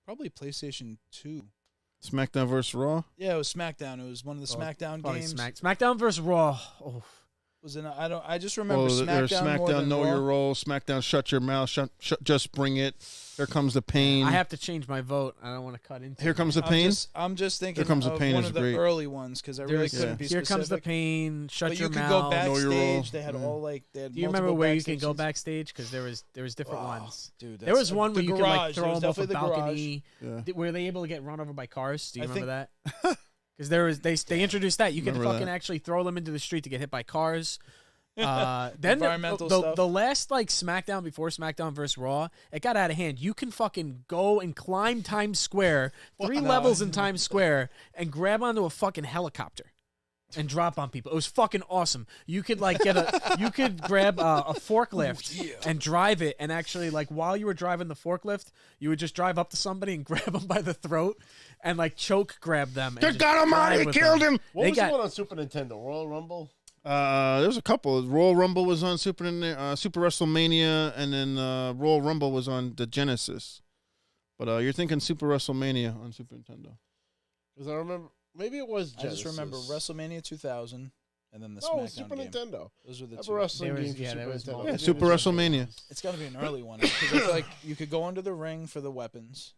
probably PlayStation 2. SmackDown versus Raw. Yeah, it was SmackDown. It was one of the SmackDown Probably games. SmackDown versus Raw. Oh, Was in I just remember Oh, there's SmackDown more SmackDwn than Know Raw. Your Role. SmackDown Shut Your Mouth. Just Bring It. Here Comes the Pain. I have to change my vote. I don't want to cut into. Here it. Comes the Pain. I'm just thinking Comes the of Pain one is of the great. early ones because I really There's- couldn't be Here specific. comes the pain. Shut But your you could mouth. go Know Your Role. backstage. They had all like. They had Do you remember multiple where you can backstage go scenes. backstage? Because there was different ones. Dude, There was one the where you could like garage. throw There was them off a definitely the garage. balcony. Yeah. Were they able to get run over by cars? Do you I remember that? Because they introduced that. You could Remember fucking that. actually throw them into the street to get hit by cars. Then Environmental stuff. the last like SmackDown before SmackDown versus Raw, it got out of hand. You can fucking go and climb Times Square, 3 levels in Times Square, and grab onto a fucking helicopter and drop on people. It was fucking awesome. You could like you could grab a forklift and drive it, and actually like while you were driving the forklift, you would just drive up to somebody and grab them by the throat and like choke grab them. They got him out! He killed him! What was the one on Super Nintendo? Royal Rumble? There's a couple. Royal Rumble was on Super WrestleMania, and then Royal Rumble was on the Genesis. But you're thinking Super WrestleMania on Super Nintendo. Because I remember, maybe it was Genesis. I just remember WrestleMania 2000, and then the SmackDown Super game. Nintendo. Those were the Have two. a wrestling There was- game for yeah, there Super was Nintendo. more. Yeah, Super WrestleMania. It's got to be an early one because I feel like you could go under the ring for the weapons.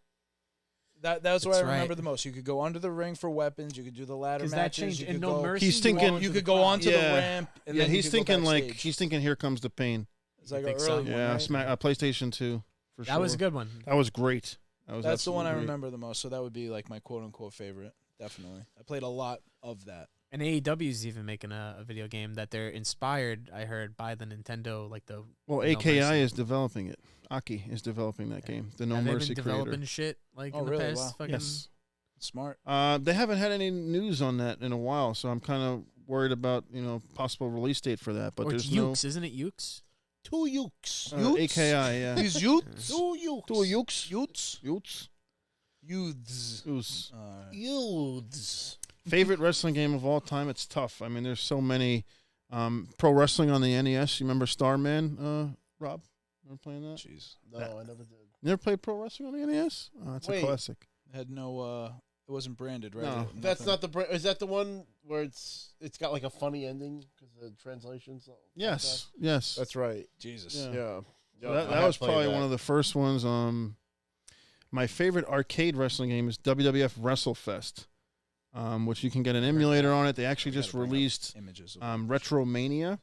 That's what I That's remember right. the most. You could go under the ring for weapons. You could do the ladder 'Cause that matches. changed You in could No go, Mercy. He's thinking- You could go onto the ramp. And yeah, then you he's could go thinking like backstage. he's thinking Here Comes the Pain. It's like You an think so? early one. Yeah, right? PlayStation 2 for sure. That was a good one. That was great. That's the one I absolutely great. remember the most. So that would be like my quote unquote favorite. Definitely, I played a lot of that. And AEW is even making a video game that they're inspired, I heard, by the Nintendo, like the. Well, No AKI Mercy. is developing it. Aki is developing that game. The No Have they Mercy been creator. developing shit like Oh, in the really? past? Wow. Fucking, Yes. Smart. They haven't had any news on that in a while, so I'm kind of worried about possible release date for that. But Or it's there's no Ukes, isn't it Ukes? Two Ukes. AKI. Yeah, These youths. Two Ukes. Two Ukes. Youths. Youths. Youths. Youths. Youths. Favorite wrestling game of all time? It's tough. I mean, there's so many. Pro wrestling on the NES. You remember Starman, Rob? Remember playing that? Jeez. No, I never did. You never played pro wrestling on the NES? It's Wait. a classic. Had no. It wasn't branded, right? No. That's Nothing. not the. Is that the one where it's got like a funny ending because the translations? Yes. Yes. That's right. Jesus. Yeah. Yeah. So that was probably one of the first ones. My favorite arcade wrestling game is WWF WrestleFest, which you can get an emulator on it. They actually just released Images. Retromania,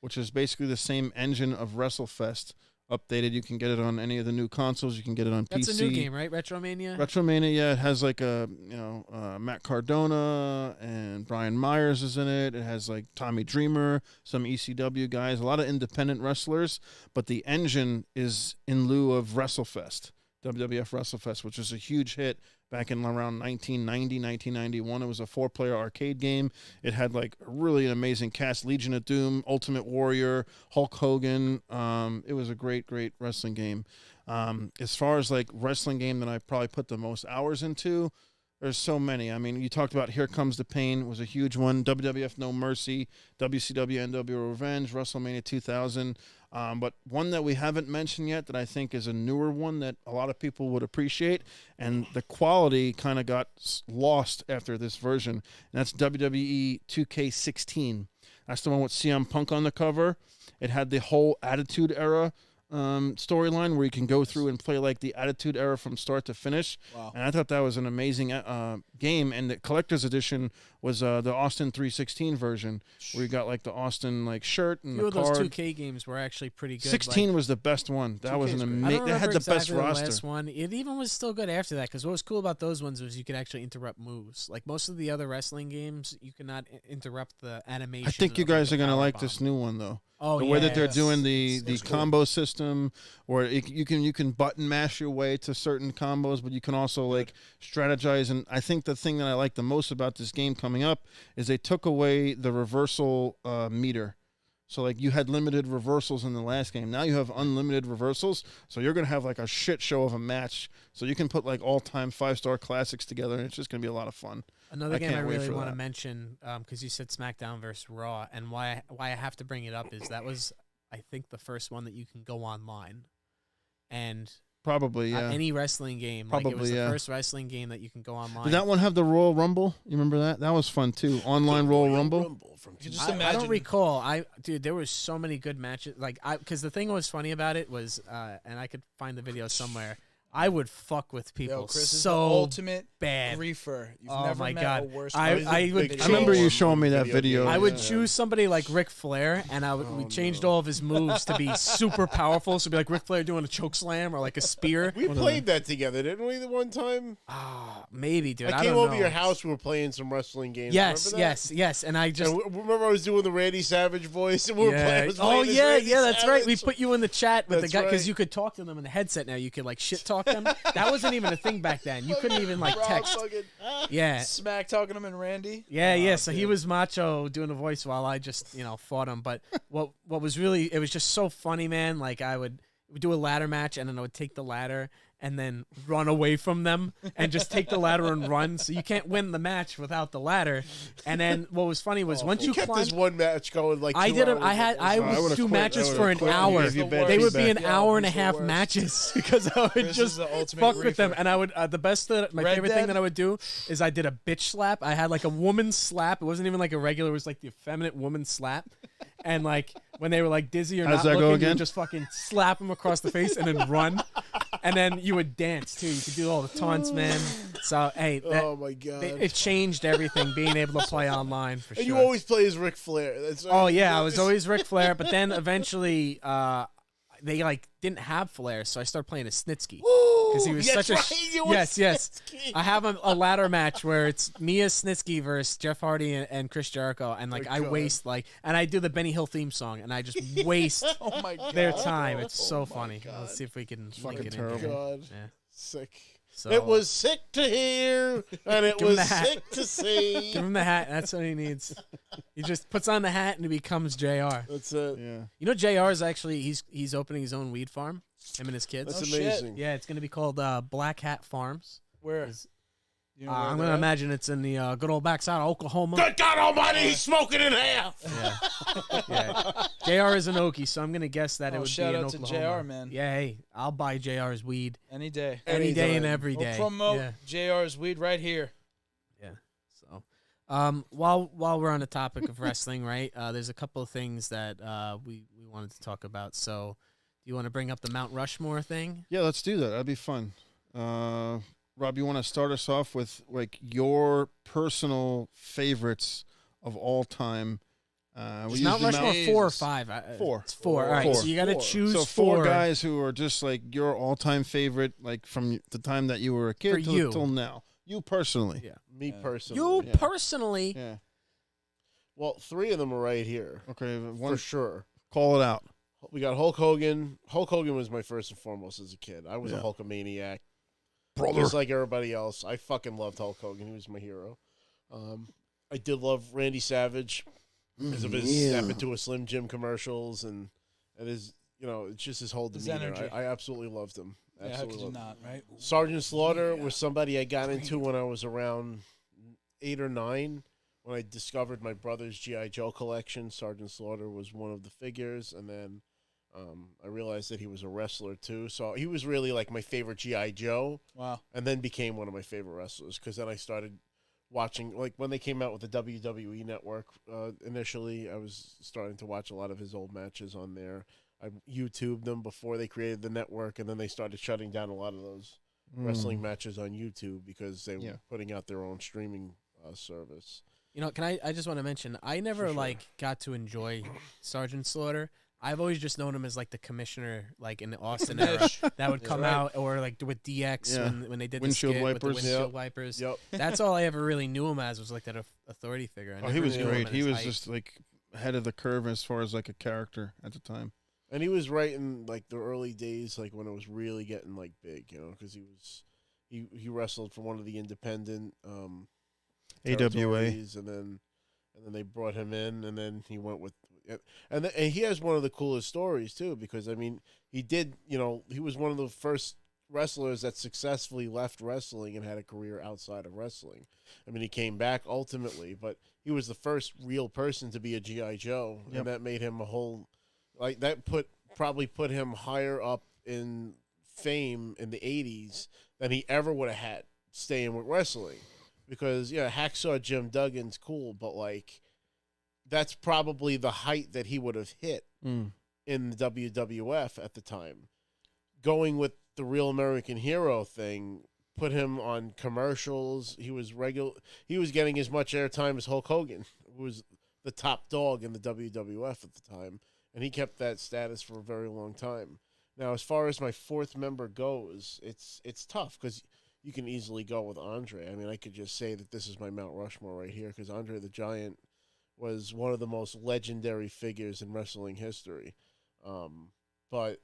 which is basically the same engine of WrestleFest updated. You can get it on any of the new consoles. You can get it on PC. That's a new game, right? Retromania? Retromania, yeah, it has like Matt Cardona and Brian Myers is in it. It has like Tommy Dreamer, some ECW guys, a lot of independent wrestlers, but the engine is in lieu of WrestleFest, WWF WrestleFest, which was a huge hit back in around 1990, 1991. It was a 4-player arcade game. It had like a really amazing cast: Legion of Doom, Ultimate Warrior, Hulk Hogan. It was a great, great wrestling game. As far as like wrestling game that I probably put the most hours into, there's so many. I mean, you talked about Here Comes the Pain was a huge one. WWF No Mercy, WCW NWO Revenge, WrestleMania 2000. But one that we haven't mentioned yet that I think is a newer one that a lot of people would appreciate, and the quality kind of got lost after this version, and that's WWE 2K16. That's the one with CM Punk on the cover. It had the whole Attitude Era storyline where you can go through and play like the Attitude Era from start to finish. Wow. And I thought that was an amazing game. And the collector's edition was the Austin 316 version, where you got like the Austin like shirt and A few the of those card. 2K games were actually pretty good. 16 like, was the best one. That was an 2K's great. I amazing. don't They had remember the best exactly roster. last one. It even was still good after that, because what was cool about those ones was you could actually interrupt moves. Like most of the other wrestling games, you cannot interrupt the animation. I think you of, like, guys the are gonna power like bomb. this new one though. Oh, The yeah. way that they're Yes. doing the That's cool. combo system, where you can button mash your way to certain combos, but you can also like strategize. And I think the thing that I like the most about this game coming up is they took away the reversal meter. So like you had limited reversals in the last game. Now you have unlimited reversals. So you're gonna have like a shit show of a match. So you can put like all-time 5-star classics together, and it's just gonna be a lot of fun. Another I game I can't wait really for want to that. mention, because you said SmackDown versus Raw, and why I have to bring it up is that was, I think, the first one that you can go online, and Probably, yeah. any wrestling game, like it was Probably, the yeah. first wrestling game that you can go online. Did that one have the Royal Rumble? You remember that? That was fun too. Online Royal Rumble. From You just I imagine. don't recall. Dude, there was so many good matches. Like, because the thing that was funny about it was, and I could find the video somewhere. I would fuck with people Chris is the so ultimate bad. griefer. You've Oh never my met God. a worse I person. would- I remember you showing me that video. I would Yeah. choose somebody like Ric Flair, and we changed all of his moves to be super powerful. So it'd be like Ric Flair doing a choke slam or like a spear. We played that together, didn't we? The one time Maybe, dude. I I came don't over know. your house. We were playing some wrestling games. Yes, Remember that? yes. And I just. And remember, I was doing the Randy Savage voice, and we were playing. I was Oh playing as yeah, Randy yeah. That's right. We Savage. put you in the chat with the That's guy because right. you could talk to them in the headset. Now you could like shit talk them. That wasn't even a thing back then. You couldn't even like Rob text. fucking- Yeah. Smack talking him and Randy. Yeah. So he was Macho doing the voice while I just fought him. But what was really, it was just so funny, man. Like I would do a ladder match and then I would take the ladder and then run away from them and just take the ladder and run. So you can't win the match without the ladder. And then what was funny was once you kept climbed, this one match going like 2 I did. hours. I would would've do quit. matches I for would've an quit. hour. Gave you bad They would be feedback. an hour and a he's the half worst. matches because I would Chris just is the ultimate fuck with them. griefer. And I would the best that my Red favorite thing Dead? that I would do is I did a bitch slap. I had like a woman slap. It wasn't even like a regular. It was like the effeminate woman slap. And like when they were like dizzy or How's not that go looking, you again? would just fucking slap them across the face and then run. And then you would dance too. You could do all the taunts, man. So hey, Oh my god! it changed everything being able to play online for and sure. you always play as Ric Flair. That's Oh yeah, I was always Ric Flair, but then eventually they like didn't have Flair, so I started playing as Snitsky because he was such a yes. I have a ladder match where it's me as Snitsky versus Jeff Hardy and Chris Jericho, and like I God. waste and I do the Benny Hill theme song, and I just waste Oh my god. their time. It's so funny. Let's see if we can Fucking link it in terrible. here. God, Yeah. sick. So, It was sick to hear, and it Give him was the hat. sick to see. give him the hat. That's what he needs. He just puts on the hat and he becomes JR. That's it. Yeah. You know, JR is actually he's opening his own weed farm. Him and his kids. That's Oh, shit. amazing. Yeah, it's gonna be called Black Hat Farms. Where? You know where I'm they're gonna at? imagine it's in the good old backside of Oklahoma. Good God Almighty, he's smoking in half. Yeah. JR is an Okie, so I'm gonna guess that it Oh, would shout be in out to Oklahoma. JR, man. Yeah, hey, I'll buy JR's weed Any day. any day and Anytime. every We'll day. promote Yeah. JR's weed right here. Yeah. So, while we're on the topic of wrestling, right? There's a couple of things that we wanted to talk about. So, do you want to bring up the Mount Rushmore thing? Yeah, let's do that. That'd be fun. Rob, you want to start us off with like your personal favorites of all time? Is Mount Rushmore Jesus. 4 or 5? Four. It's 4. All right, Four. so you got to Four. choose So four. four guys who are just like your all-time favorite, like from the time that you were a For kid you. till now. You personally. Yeah. Me personally. You Yeah. personally. Yeah. Well, 3 of them are right here Okay. for One. sure. Call it out. We got Hulk Hogan. Hulk Hogan was my first and foremost as a kid. I was a Yeah. Hulkamaniac. Brother. Just like everybody else. I fucking loved Hulk Hogan. He was my hero. I did love Randy Savage because of his Yeah. step into a Slim Jim commercials and his, it's just his whole His demeanor. energy. I absolutely loved him. Yeah, how Absolutely could you loved him. not, right? Sergeant Slaughter was somebody I got into when I was around 8 or 9. When I discovered my brother's G.I. Joe collection, Sergeant Slaughter was one of the figures, and then I realized that he was a wrestler too. So he was really like my favorite G.I. Joe, Wow. and then became one of my favorite wrestlers because then I started watching, like when they came out with the WWE Network initially, I was starting to watch a lot of his old matches on there. I YouTubed them before they created the network, and then they started shutting down a lot of those wrestling matches on YouTube because they Yeah. were putting out their own streaming service. You know, I just want to mention, I never sure. got to enjoy Sergeant Slaughter. I've always just known him as like the commissioner, like in the Austin era, that would come Right. out, or like with DX Yeah. when they did Windshield the skit with the wipers. windshield Yep. wipers. Yep. That's all I ever really knew him as was like that authority figure. I Oh, he never was knew him great. at He his was height. just like ahead of the curve as far as like a character at the time. And he was right in like the early days, like when it was really getting like big, because he wrestled for one of the independent AWA. territories, and then they brought him in, and then he went with, and he has one of the coolest stories too, because I mean he did, he was one of the first wrestlers that successfully left wrestling and had a career outside of wrestling. I mean he came back ultimately, but he was the first real person to be a G.I. Joe, Yep. and that made him a whole. Like that probably put him higher up in fame in the 80s than he ever would have had staying with wrestling. Because Hacksaw Jim Duggan's cool, but like that's probably the height that he would have hit in the WWF at the time. Going with the Real American Hero thing put him on commercials. He was getting as much airtime as Hulk Hogan, who was the top dog in the WWF at the time, and he kept that status for a very long time. Now, as far as my fourth member goes, it's tough because you can easily go with Andre. I mean, I could just say that this is my Mount Rushmore right here because Andre the Giant was one of the most legendary figures in wrestling history. But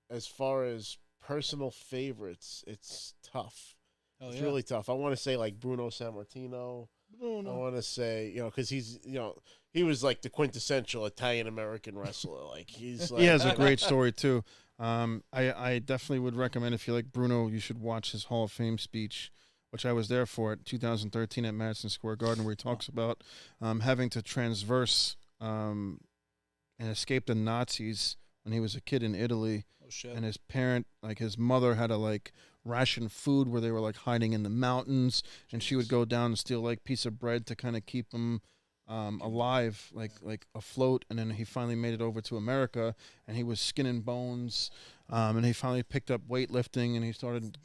as far as personal favorites, it's tough. It's really tough. I want to say like Bruno Sammartino. I want to say, because he's, he was like the quintessential Italian-American wrestler. Like he's like, he has a great story too. I definitely would recommend, if you like Bruno, you should watch his Hall of Fame speech, which I was there for at 2013 at Madison Square Garden, where he talks about having to transverse and escape the Nazis when he was a kid in Italy. Oh, shit. And his parent, like his mother, had to ration food where they were hiding in the mountains, and she would go down and steal piece of bread to kind of keep him alive, like afloat. And then he finally made it over to America, and he was skin and bones. And he finally picked up weightlifting, and he started,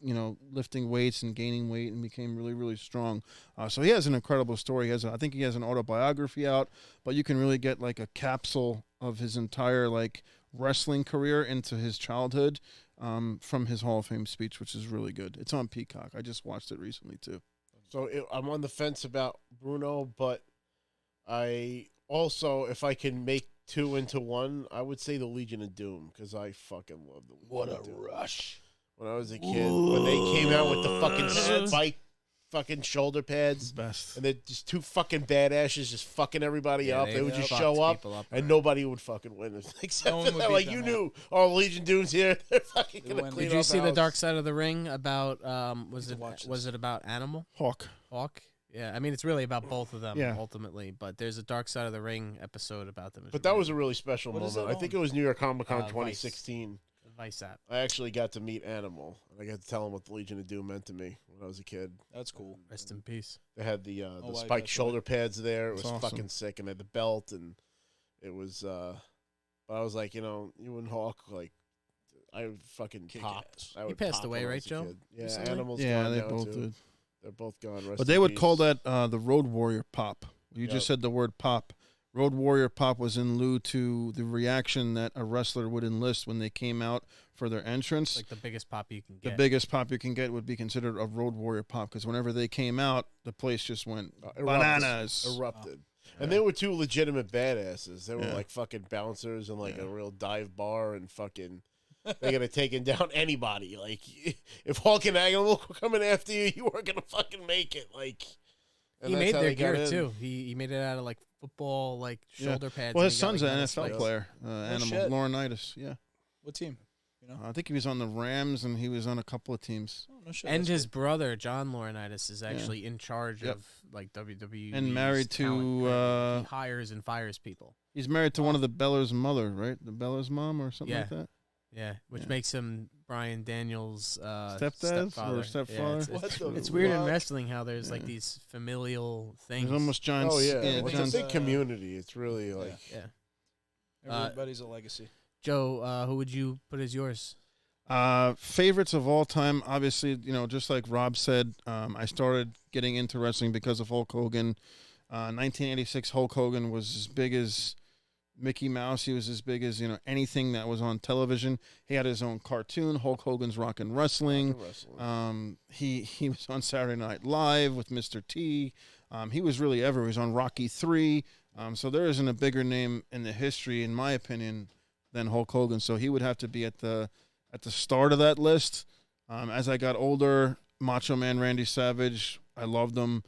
lifting weights and gaining weight, and became really, really strong. So he has an incredible story. I think he has an autobiography out, but you can really get a capsule of his entire wrestling career into his childhood from his Hall of Fame speech, which is really good. It's on Peacock. I just watched it recently too. So I'm on the fence about Bruno, but I also, if I can make two into one, I would say the Legion of Doom, because I fucking love the Legion of Doom. What a rush. When I was a kid, when they came out with the fucking spike fucking shoulder pads, Best. and they're just two fucking badasses just fucking everybody up. They would just fucked show up, people and nobody would fucking win. Except No for one would that, beat you them knew, Legion Doom's here. They're fucking They gonna win. clean Did you up see the house. Dark Side of the Ring about was to watch it about Animal Hawk. Hawk? Yeah, I mean it's really about both of them Yeah. ultimately, but there's a Dark Side of the Ring episode about them. But that was a really special What is moment. that I think on? it was New York Comic Con Vice. 2016. Vice app. I actually got to meet Animal, and I got to tell him what the Legion of Doom meant to me when I was a kid. That's cool. Rest in peace. They had the I spiked bet. shoulder pads there. It was That's awesome. fucking sick, and they had the belt, and it was. But I was like, you and Hawk, I would fucking Kick pop. ass. I would passed pop away, when I right, was a Joe? kid. Yeah, Recently? Animal's Yeah, gone they now, both too. did. They're both gone. Rest But they in would call peace. that the Road Warrior Pop. You just said the word pop. Road Warrior Pop was in lieu to the reaction that a wrestler would enlist when they came out for their entrance. Like the biggest pop you can The get. biggest pop you can get would be considered a Road Warrior Pop, because whenever they came out, the place just went bananas. Erupted. And they were two legitimate badasses. They were Yeah. like fucking bouncers and a real dive bar and fucking. They could have taken down anybody. Like, if Hulk and Animal were coming after you, you weren't gonna fucking make it. And He that's made how their they got gear in. too. He made it out of football shoulder pads. Well, and his he got, son's an metal NFL spikes. player, Animal shit. Laurinaitis. Yeah, What team? I think he was on the Rams, and he was on a couple of teams. Oh, no shit. And That's his brother John Laurinaitis is actually in charge Yep. of WWE And married to, he hires and fires people. He's married to one of the Bella's mother, right? The Bella's mom or something like that. Yeah, which Yeah. makes him Brian Daniels' Stepdad stepfather. or stepfather? It's, What the it's weird in fuck? wrestling how there's Yeah. these familial things. He's almost John. Oh yeah, Yeah, it's John's- a big community. It's really Yeah. Everybody's a legacy. Joe, who would you put as yours? Favorites of all time, obviously, just like Rob said, I started getting into wrestling because of Hulk Hogan. 1986, Hulk Hogan was as big as Mickey Mouse. He was as big as anything that was on television. He had his own cartoon, Hulk Hogan's Rockin' Wrestling. He was on Saturday Night Live with Mr. T. He was really everywhere. He was on Rocky 3. So there isn't a bigger name in the history, in my opinion, than Hulk Hogan. So he would have to be at the start of that list. As I got older, Macho Man Randy Savage, I loved him.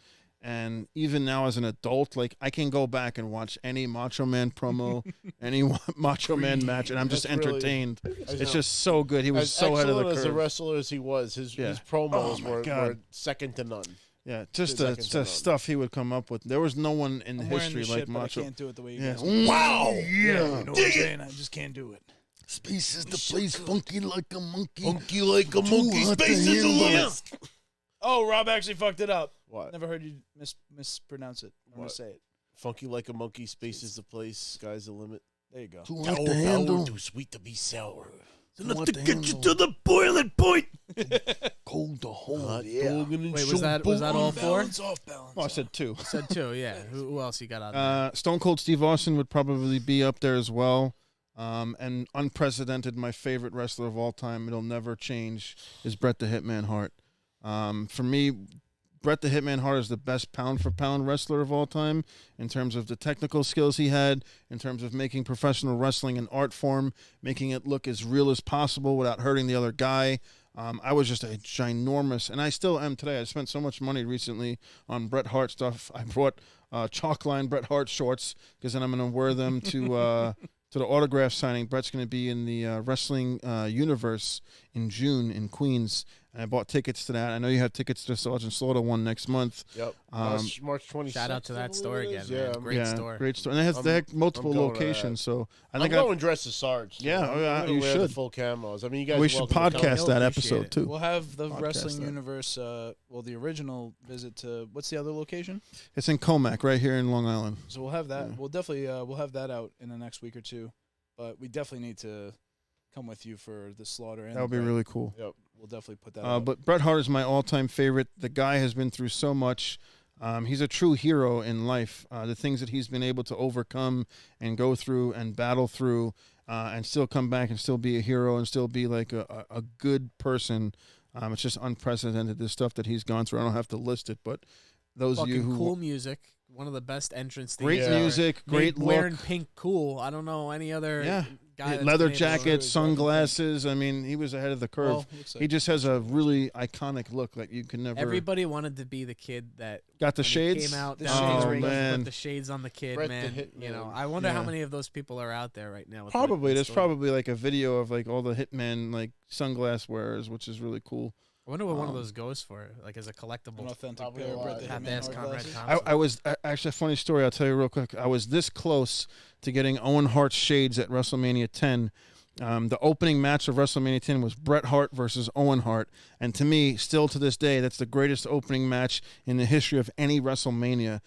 And even now as an adult, I can go back and watch any Macho Man promo, any Macho Man match, and I'm just That's really- entertained. It's just so good. He was so ahead of the excellent as a curve. wrestler as he was, his Yeah. promos Oh, my were God. second to none. Yeah, just Second the to none. stuff he would come up with. There was no one in I'm history wearing the like shit, but Macho. I can't do it the way you Yeah. guys do. Wow! Yeah. You know what I'm saying? I just can't do it. Space is the place, funky like a monkey. Funky like a Too monkey, hot to space is the handle. limit. Oh, Rob actually fucked it up. What? Never heard you mispronounce it. I'm going What? to say it. Funky like a monkey, space is the place, sky's the limit. There you go. Too hot to handle. Too sweet to be sour. enough to get you to the boiling point. Cold to hold. Hogan and Wait, was that all four? Balance off, balance Oh, I off. said two. Said two, yeah. Who else you got out there? Stone Cold Steve Austin would probably be up there as well. And unprecedented, my favorite wrestler of all time, it'll never change, is Bret the Hitman Hart. For me, Bret the Hitman Hart is the best pound-for-pound wrestler of all time in terms of the technical skills he had, in terms of making professional wrestling an art form, making it look as real as possible without hurting the other guy. I was just a ginormous, and I still am today. I spent so much money recently on Bret Hart stuff. I brought chalk-line Bret Hart shorts because then I'm going to wear them to the autograph signing. Bret's going to be in the wrestling universe in June in Queens. And I bought tickets to that. I know you have tickets to Sergeant Slaughter one next month. Yep. March 26th. Shout out to that store again, Yeah, man. Great store. Great store. And they have multiple I'm going to locations. So I I'm think going dressed as Sarge. Yeah, I'm gonna you wear the should. full camos. I mean, you guys. we are should welcome to come. podcast He'll that appreciate episode it. too. We'll have the Podcast Wrestling that. Universe, the original visit to, what's the other location? It's in Comac, right here in Long Island. So we'll have that. Yeah. We'll definitely, we'll have that out in the next week or two. But we definitely need to come with you for the Slaughter. And That would be Bret. really cool. Yep. We'll definitely put that out. But Bret Hart is my all-time favorite. The guy has been through so much. He's a true hero in life. The things that he's been able to overcome and go through and battle through and still come back and still be a hero and still be like a good person. It's just unprecedented, the stuff that he's gone through. I don't have to list it, but those of you Fucking who... cool music. One of the best entrance themes Great Yeah. ever. music, Made great wearing look. pink cool. I don't know any other Yeah. guy that's Leather been able to- jacket, sunglasses. I mean, he was ahead of the curve. Well, looks like He just has a really iconic look that you can never... Everybody wanted to be the kid that Got the when he shades? came out The down shades the were ring, man. put the shades on the kid, Bret the man. Hitman. You know, I wonder how Yeah. many of those people are out there right now. With Probably. that There's story. probably like a video of like all the Hitman like sunglass wearers, which is really cool. I wonder what one of those goes for, like as a collectible. an authentic Probably pair a of Bret the lot. Hitman Half-ass Hart Conrad glasses. Thompson. I was actually a funny story. I'll tell you real quick. I was this close to getting Owen Hart's shades at WrestleMania 10. The opening match of WrestleMania 10 was Bret Hart versus Owen Hart, and to me, still to this day, that's the greatest opening match in the history of any WrestleMania.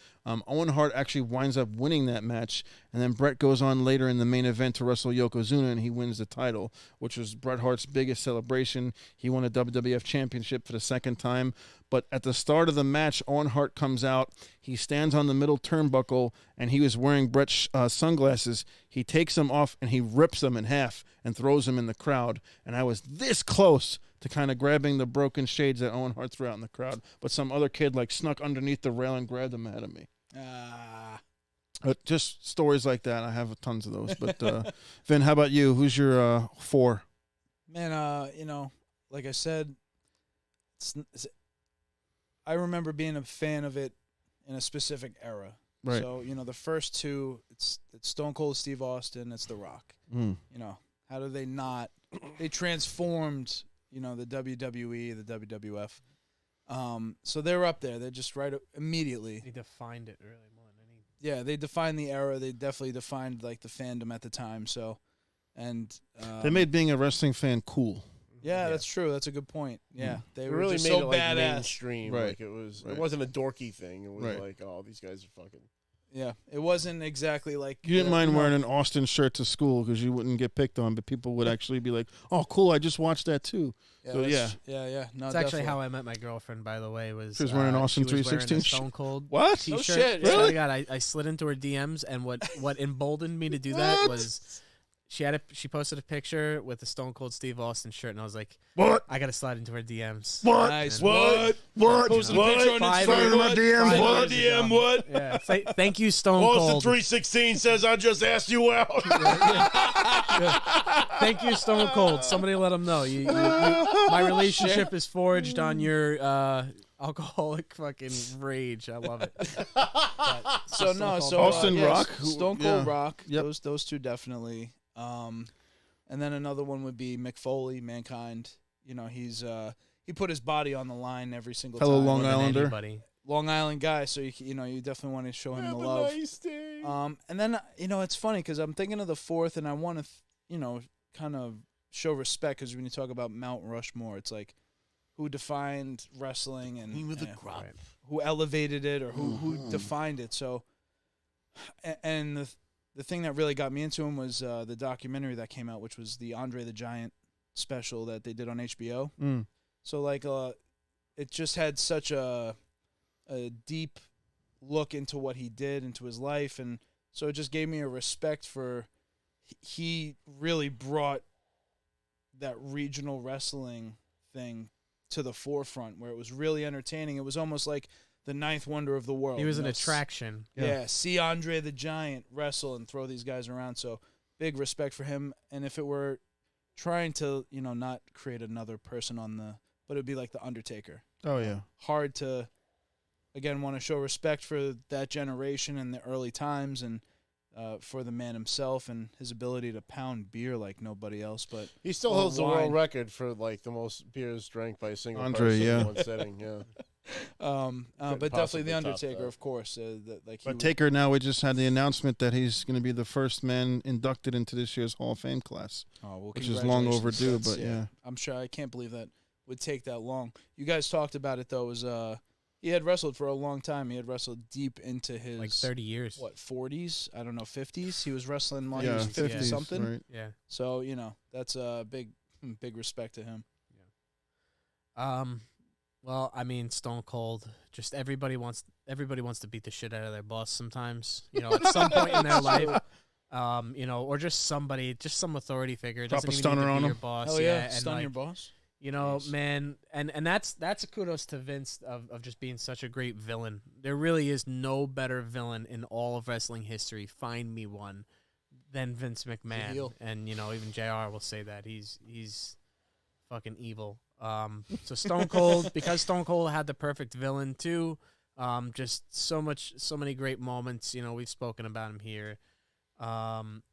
Owen Hart actually winds up winning that match, and then Bret goes on later in the main event to wrestle Yokozuna, and he wins the title, which was Bret Hart's biggest celebration. He won a WWF Championship for the second time. But at the start of the match, Owen Hart comes out. He stands on the middle turnbuckle, and he was wearing Bret's sunglasses. He takes them off, and he rips them in half and throws them in the crowd. And I was this close to kind of grabbing the broken shades that Owen Hart threw out in the crowd. But some other kid like snuck underneath the rail and grabbed them ahead of me. Just stories like that. I have tons of those. But Vin, how about you? Who's your 4? Man, you know, like I said, I remember being a fan of it in a specific era. Right. So, you know, the first two, it's Stone Cold Steve Austin, it's The Rock. Mm. You know, how do they not? They transformed, you know, the WWE, the WWF. So they're up there. They're just right immediately. He defined it really more than any. Yeah, they defined the era. They definitely defined like the fandom at the time. So, and They made being a wrestling fan cool. yeah, that's true. That's a good point. Yeah, they It were really just made so it like badass. mainstream. Right. Like it was. Right. It wasn't a dorky thing. It was Right. like, oh, these guys are fucking. Yeah, it wasn't exactly like You didn't mind you know, wearing an Austin shirt to school because you wouldn't get picked on, but people would actually be like, "Oh, cool! I just watched that too." So, that's- yeah. No, That's actually definitely. how I met my girlfriend, by the way. Was She was wearing an Austin she was wearing a 316 Stone Cold What? T-shirt. shit, Swear to really? God, I slid into her DMs, and what emboldened me to do that What? was she posted a picture with a Stone Cold Steve Austin shirt, and I was like, What? I gotta slide into her DMs. What? Nice. What? Posted a What? picture on Five Instagram. years- Slide in my DMs. five What? years ago. what? Yeah, thank you, Stone Austin Cold. 316 says, I just asked you out. Thank you, Stone Cold. Somebody let him know. My relationship is forged on your alcoholic fucking rage. I love it. So no, so Austin yes, Rock, who- Stone Cold yeah. Rock. Yep. Those two definitely. And then another one would be Mick Foley, Mankind. You know, he put his body on the line every single Fellow time. Long More than Islander. anybody. Long Island guy, so you know you definitely want to show him the love. Nice day. And then you know it's funny because I'm thinking of the fourth, and I want to you know kind of show respect because when you talk about Mount Rushmore, it's like who defined wrestling and Right. who elevated it or who defined it. So, and the thing that really got me into him was the documentary that came out, which was the Andre the Giant special that they did on HBO. Mm. So like it just had such a deep look into what he did, into his life, and so it just gave me a respect for. He really brought that regional wrestling thing to the forefront, where it was really entertaining. It was almost like the ninth wonder of the world. He was an attraction. Yeah, see Andre the Giant wrestle and throw these guys around. So big respect for him. And if it were trying to, not create another person but it'd be like the Undertaker. Oh yeah. Hard to, again, want to show respect for that generation and the early times, and for the man himself and his ability to pound beer like nobody else. But he still holds the world record for like the most beers drank by a single person in one setting. Yeah. But definitely the Undertaker, of course. But Taker, now we just had the announcement that he's going to be the first man inducted into this year's Hall of Fame class. Oh, well, which is long overdue. But yeah, I'm sure. I can't believe that would take that long. You guys talked about it though. Was he had wrestled for a long time. He had wrestled deep into his like 30 years. What, 40s? I don't know, 50s. He was wrestling while yeah, he was 50 something. Right. Yeah. So that's a big respect to him. Yeah. Well, I mean, Stone Cold. Just everybody wants to beat the shit out of their boss sometimes. At some point in their life. Or just somebody, just some authority figure. It Drop doesn't a even stunner need to be on your him. boss. Hell yeah, and stun your boss. Nice. Man, and that's a kudos to Vince of just being such a great villain. There really is no better villain in all of wrestling history. Find me one than Vince McMahon. And even JR will say that he's fucking evil. So Stone Cold, because Stone Cold had the perfect villain too. Just so many great moments. We've spoken about him here. Shawn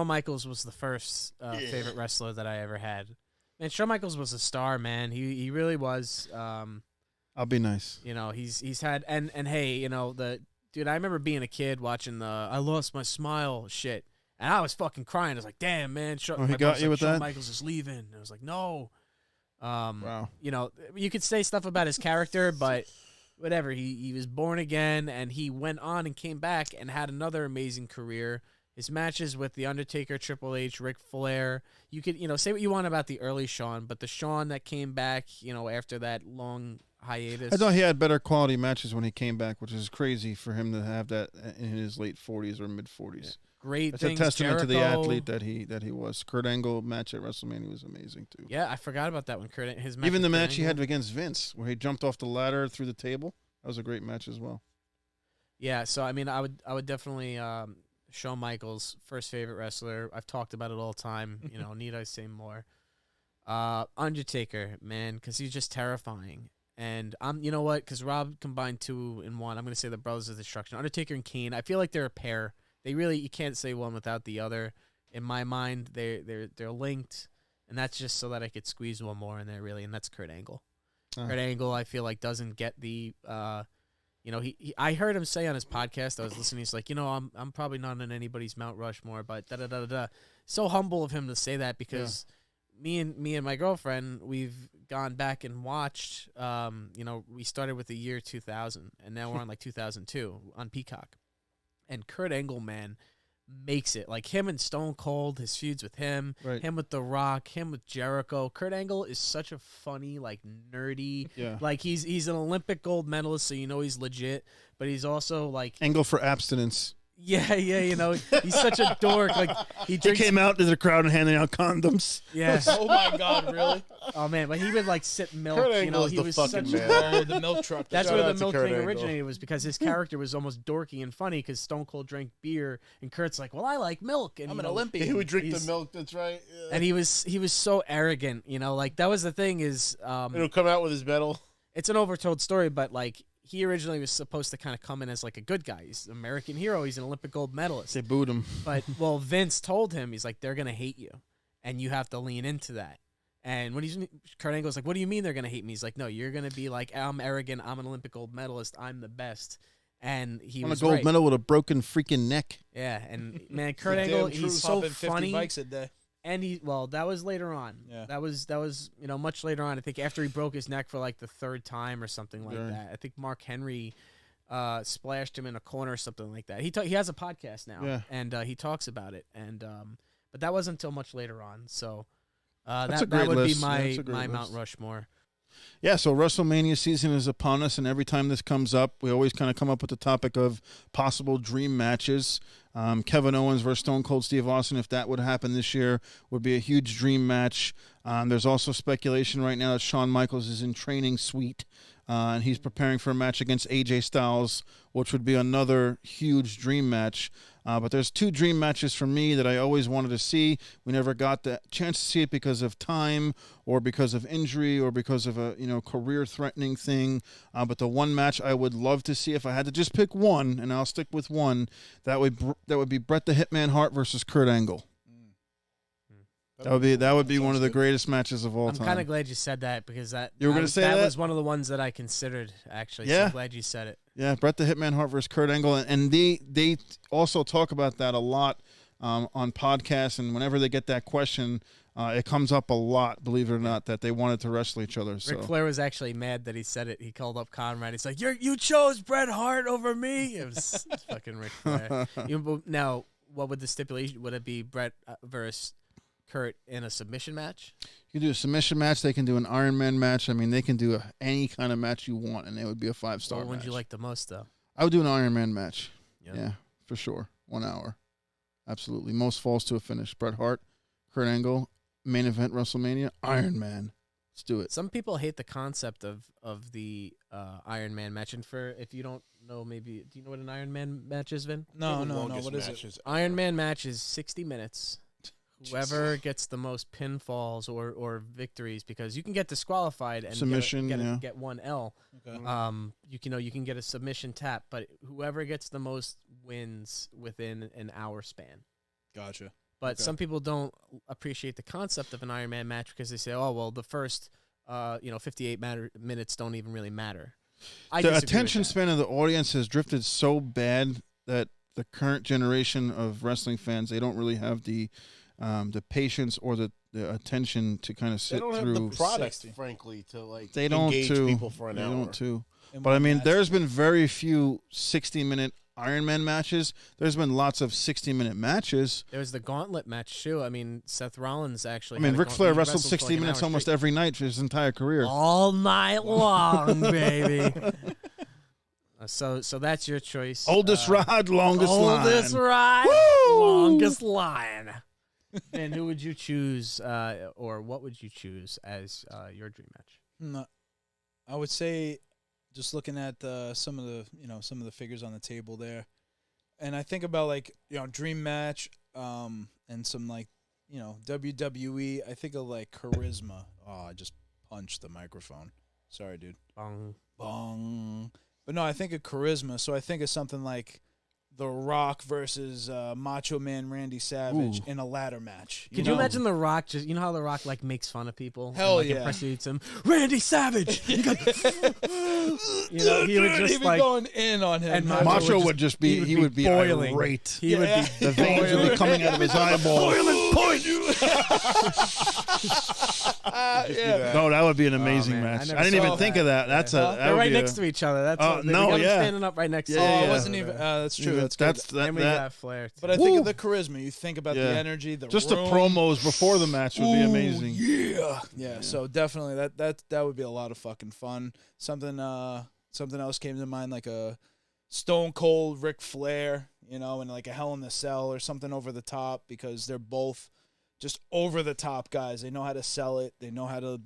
Michaels was the first favorite wrestler that I ever had. Man, Shawn Michaels was a star, man. He really was. I'll be nice. He's had and hey, the dude. I remember being a kid watching the "I lost my smile" shit, and I was fucking crying. I was like, "Damn, man!" He got you with Shawn that? Michaels is leaving. And I was like, "No." Wow. You could say stuff about his character, but whatever. He was born again, and he went on and came back and had another amazing career. His matches with The Undertaker, Triple H, Ric Flair. You could, say what you want about the early Shawn, but the Shawn that came back, after that long hiatus. I thought he had better quality matches when he came back, which is crazy for him to have that in his late 40s or mid 40s. Yeah. Great It's things. a testament to the Jericho. athlete that he was. Kurt Angle match at WrestleMania was amazing too. Yeah, I forgot about that one. His match Even the with Kurt match he Angle. had against Vince, where he jumped off the ladder through the table, that was a great match as well. Yeah, so I mean, I would definitely Shawn Michaels, first favorite wrestler. I've talked about it all the time. Need I say more? Undertaker, man, because he's just terrifying. And you know what? Because Rob combined two in one. I'm gonna say the Brothers of Destruction, Undertaker and Kane. I feel like they're a pair. You can't say one without the other. In my mind, they're linked, and that's just so that I could squeeze one more in there, really, and that's Kurt Angle. Kurt Angle, I feel like doesn't get the. I heard him say on his podcast, I was listening, he's like, I'm probably not in anybody's Mount Rushmore, but da-da-da-da-da. So humble of him to say that because me and my girlfriend, we've gone back and watched, we started with the year 2000, and now we're on like 2002 on Peacock. And Kurt Angle, man, makes it. Like him and Stone Cold, his feuds with him, him with The Rock, him with Jericho. Kurt Angle is such a funny, like nerdy. Yeah. Like he's an Olympic gold medalist, so he's legit. But he's also like Angle for abstinence. Yeah, he's such a dork. Like he He came out to the crowd and handing out condoms. Yeah. Oh my God, really? Oh man, but he would like sip milk. Kurt Angle is he the was fucking such man. The milk truck. That's Shout where out the to milk Kurt thing Angle. originated, was because his character was almost dorky and funny because Stone Cold drank beer and Kurt's like, well, I like milk. And I'm you an know, Olympian. He would drink the He's- milk. That's right. Yeah. And he was so arrogant, like that was the thing is It'll come out with his medal. it's an overtold story, but like he originally was supposed to kind of come in as like a good guy. He's an American hero. He's an Olympic gold medalist. They booed him. But Vince told him, he's like, they're gonna hate you, and you have to lean into that. And when Kurt Angle's like, what do you mean they're gonna hate me? He's like, no, you're gonna be like, I'm arrogant. I'm an Olympic gold medalist. I'm the best. And he Won a was gold right. medal with a broken freaking neck. Yeah, and man, Kurt Damn Angle, true. he's so Pumping 50 funny. bikes a day. And that was later on. Yeah. That was much later on. I think after he broke his neck for like the third time or something like Right. that. I think Mark Henry splashed him in a corner or something like that. He has a podcast now, Yeah. and he talks about it. And but that wasn't until much later on. So That's a that great would list. be Yeah, that's a my great Mount list. Rushmore. Yeah, so WrestleMania season is upon us, and every time this comes up, we always kind of come up with the topic of possible dream matches. Kevin Owens versus Stone Cold Steve Austin, if that would happen this year, would be a huge dream match. There's also speculation right now that Shawn Michaels is in training suite, and he's preparing for a match against AJ Styles, which would be another huge dream match. But there's two dream matches for me that I always wanted to see. We never got the chance to see it because of time or because of injury or because of a career-threatening thing. But the one match I would love to see, if I had to just pick one, and I'll stick with one, that would be Bret the Hitman Hart versus Kurt Angle. That would be one of the greatest matches of all time. I'm kind of glad you said that because You were gonna say that? That was one of the ones that I considered, actually. So Yeah. I'm glad you said it. Yeah, Bret the Hitman Hart versus Kurt Angle, and they also talk about that a lot on podcasts, and whenever they get that question, it comes up a lot, believe it or not, that they wanted to wrestle each other. So. Ric Flair was actually mad that he said it. He called up Conrad. He's like, you chose Bret Hart over me? It was fucking Ric Flair. Now, what would the stipulation? Would it be Bret versus Kurt in a submission match? You can do a submission match. They can do an Iron Man match. I mean, they can do any kind of match you want, and it would be a 5-star What match. would you like the most, though? I would do an Iron Man match. Yep. Yeah, for sure. 1 hour. Absolutely. Most falls to a finish. Bret Hart, Kurt Angle, main event WrestleMania, Iron Man. Let's do it. Some people hate the concept of the Iron Man match. And if you don't know, do you know what an Iron Man match is, Vin? No. Longest What is it? matches. Iron Man match is 60 minutes. Whoever gets the most pinfalls or victories, because you can get disqualified and Submission, get 1 L. Okay. You can get a submission tap, but whoever gets the most wins within an hour span. Gotcha. But Okay. some people don't appreciate the concept of an Iron Man match because they say, "Oh, well, the first 58 minutes don't even really matter." I The disagree with attention that. span of the audience has drifted so bad that the current generation of wrestling fans, they don't really have the patience or the attention to kind of They sit don't through. have the product, 60. frankly, to like They don't engage too. people for an They hour. don't too. In But I one mean, match. there's been very few 60-minute Iron Man matches. There's been lots of 60-minute matches. There was the gauntlet match too. I mean, Seth Rollins actually. I mean, had a Ric Flair he wrestled for 60 like an minutes hour almost straight. every night for his entire career. all night long, baby. So that's your choice. Oldest rod, longest Oldest line. ride, Woo! longest line. And who would you choose, or what would you choose as your dream match? No, I would say, just looking at some of the figures on the table there, and I think about dream match, and some WWE. I think of charisma. Oh, I just punched the microphone. Sorry, dude. Bong. But no, I think of charisma. So I think of something like The Rock versus Macho Man Randy Savage in a ladder match. Could you imagine The Rock? Just how The Rock makes fun of people. Hell and, yeah. impersonates him. Randy Savage. He would just he'd be going in on him. and man. Macho would just be, he would be boiling. irate. He would Yeah. be The veins would be coming out of his eyeballs. Yeah. No, that would be an amazing man, I match. never I didn't saw even think that. of that. That's that They're would right be next to each other. That's Oh, what, no, we got yeah. them standing up right next to Yeah, each Oh, other. it wasn't even. That's true. That's good. That's And we that. got Flair. But I think of the charisma. You think about the Yeah. energy, the Just room. the promos before the match would be Ooh, amazing. Yeah. So definitely that would be a lot of fucking fun. Something else came to mind, like a Stone Cold Ric Flair, and like a Hell in a Cell or something over the top, because they're both just over the top guys. They know how to sell it. They know how to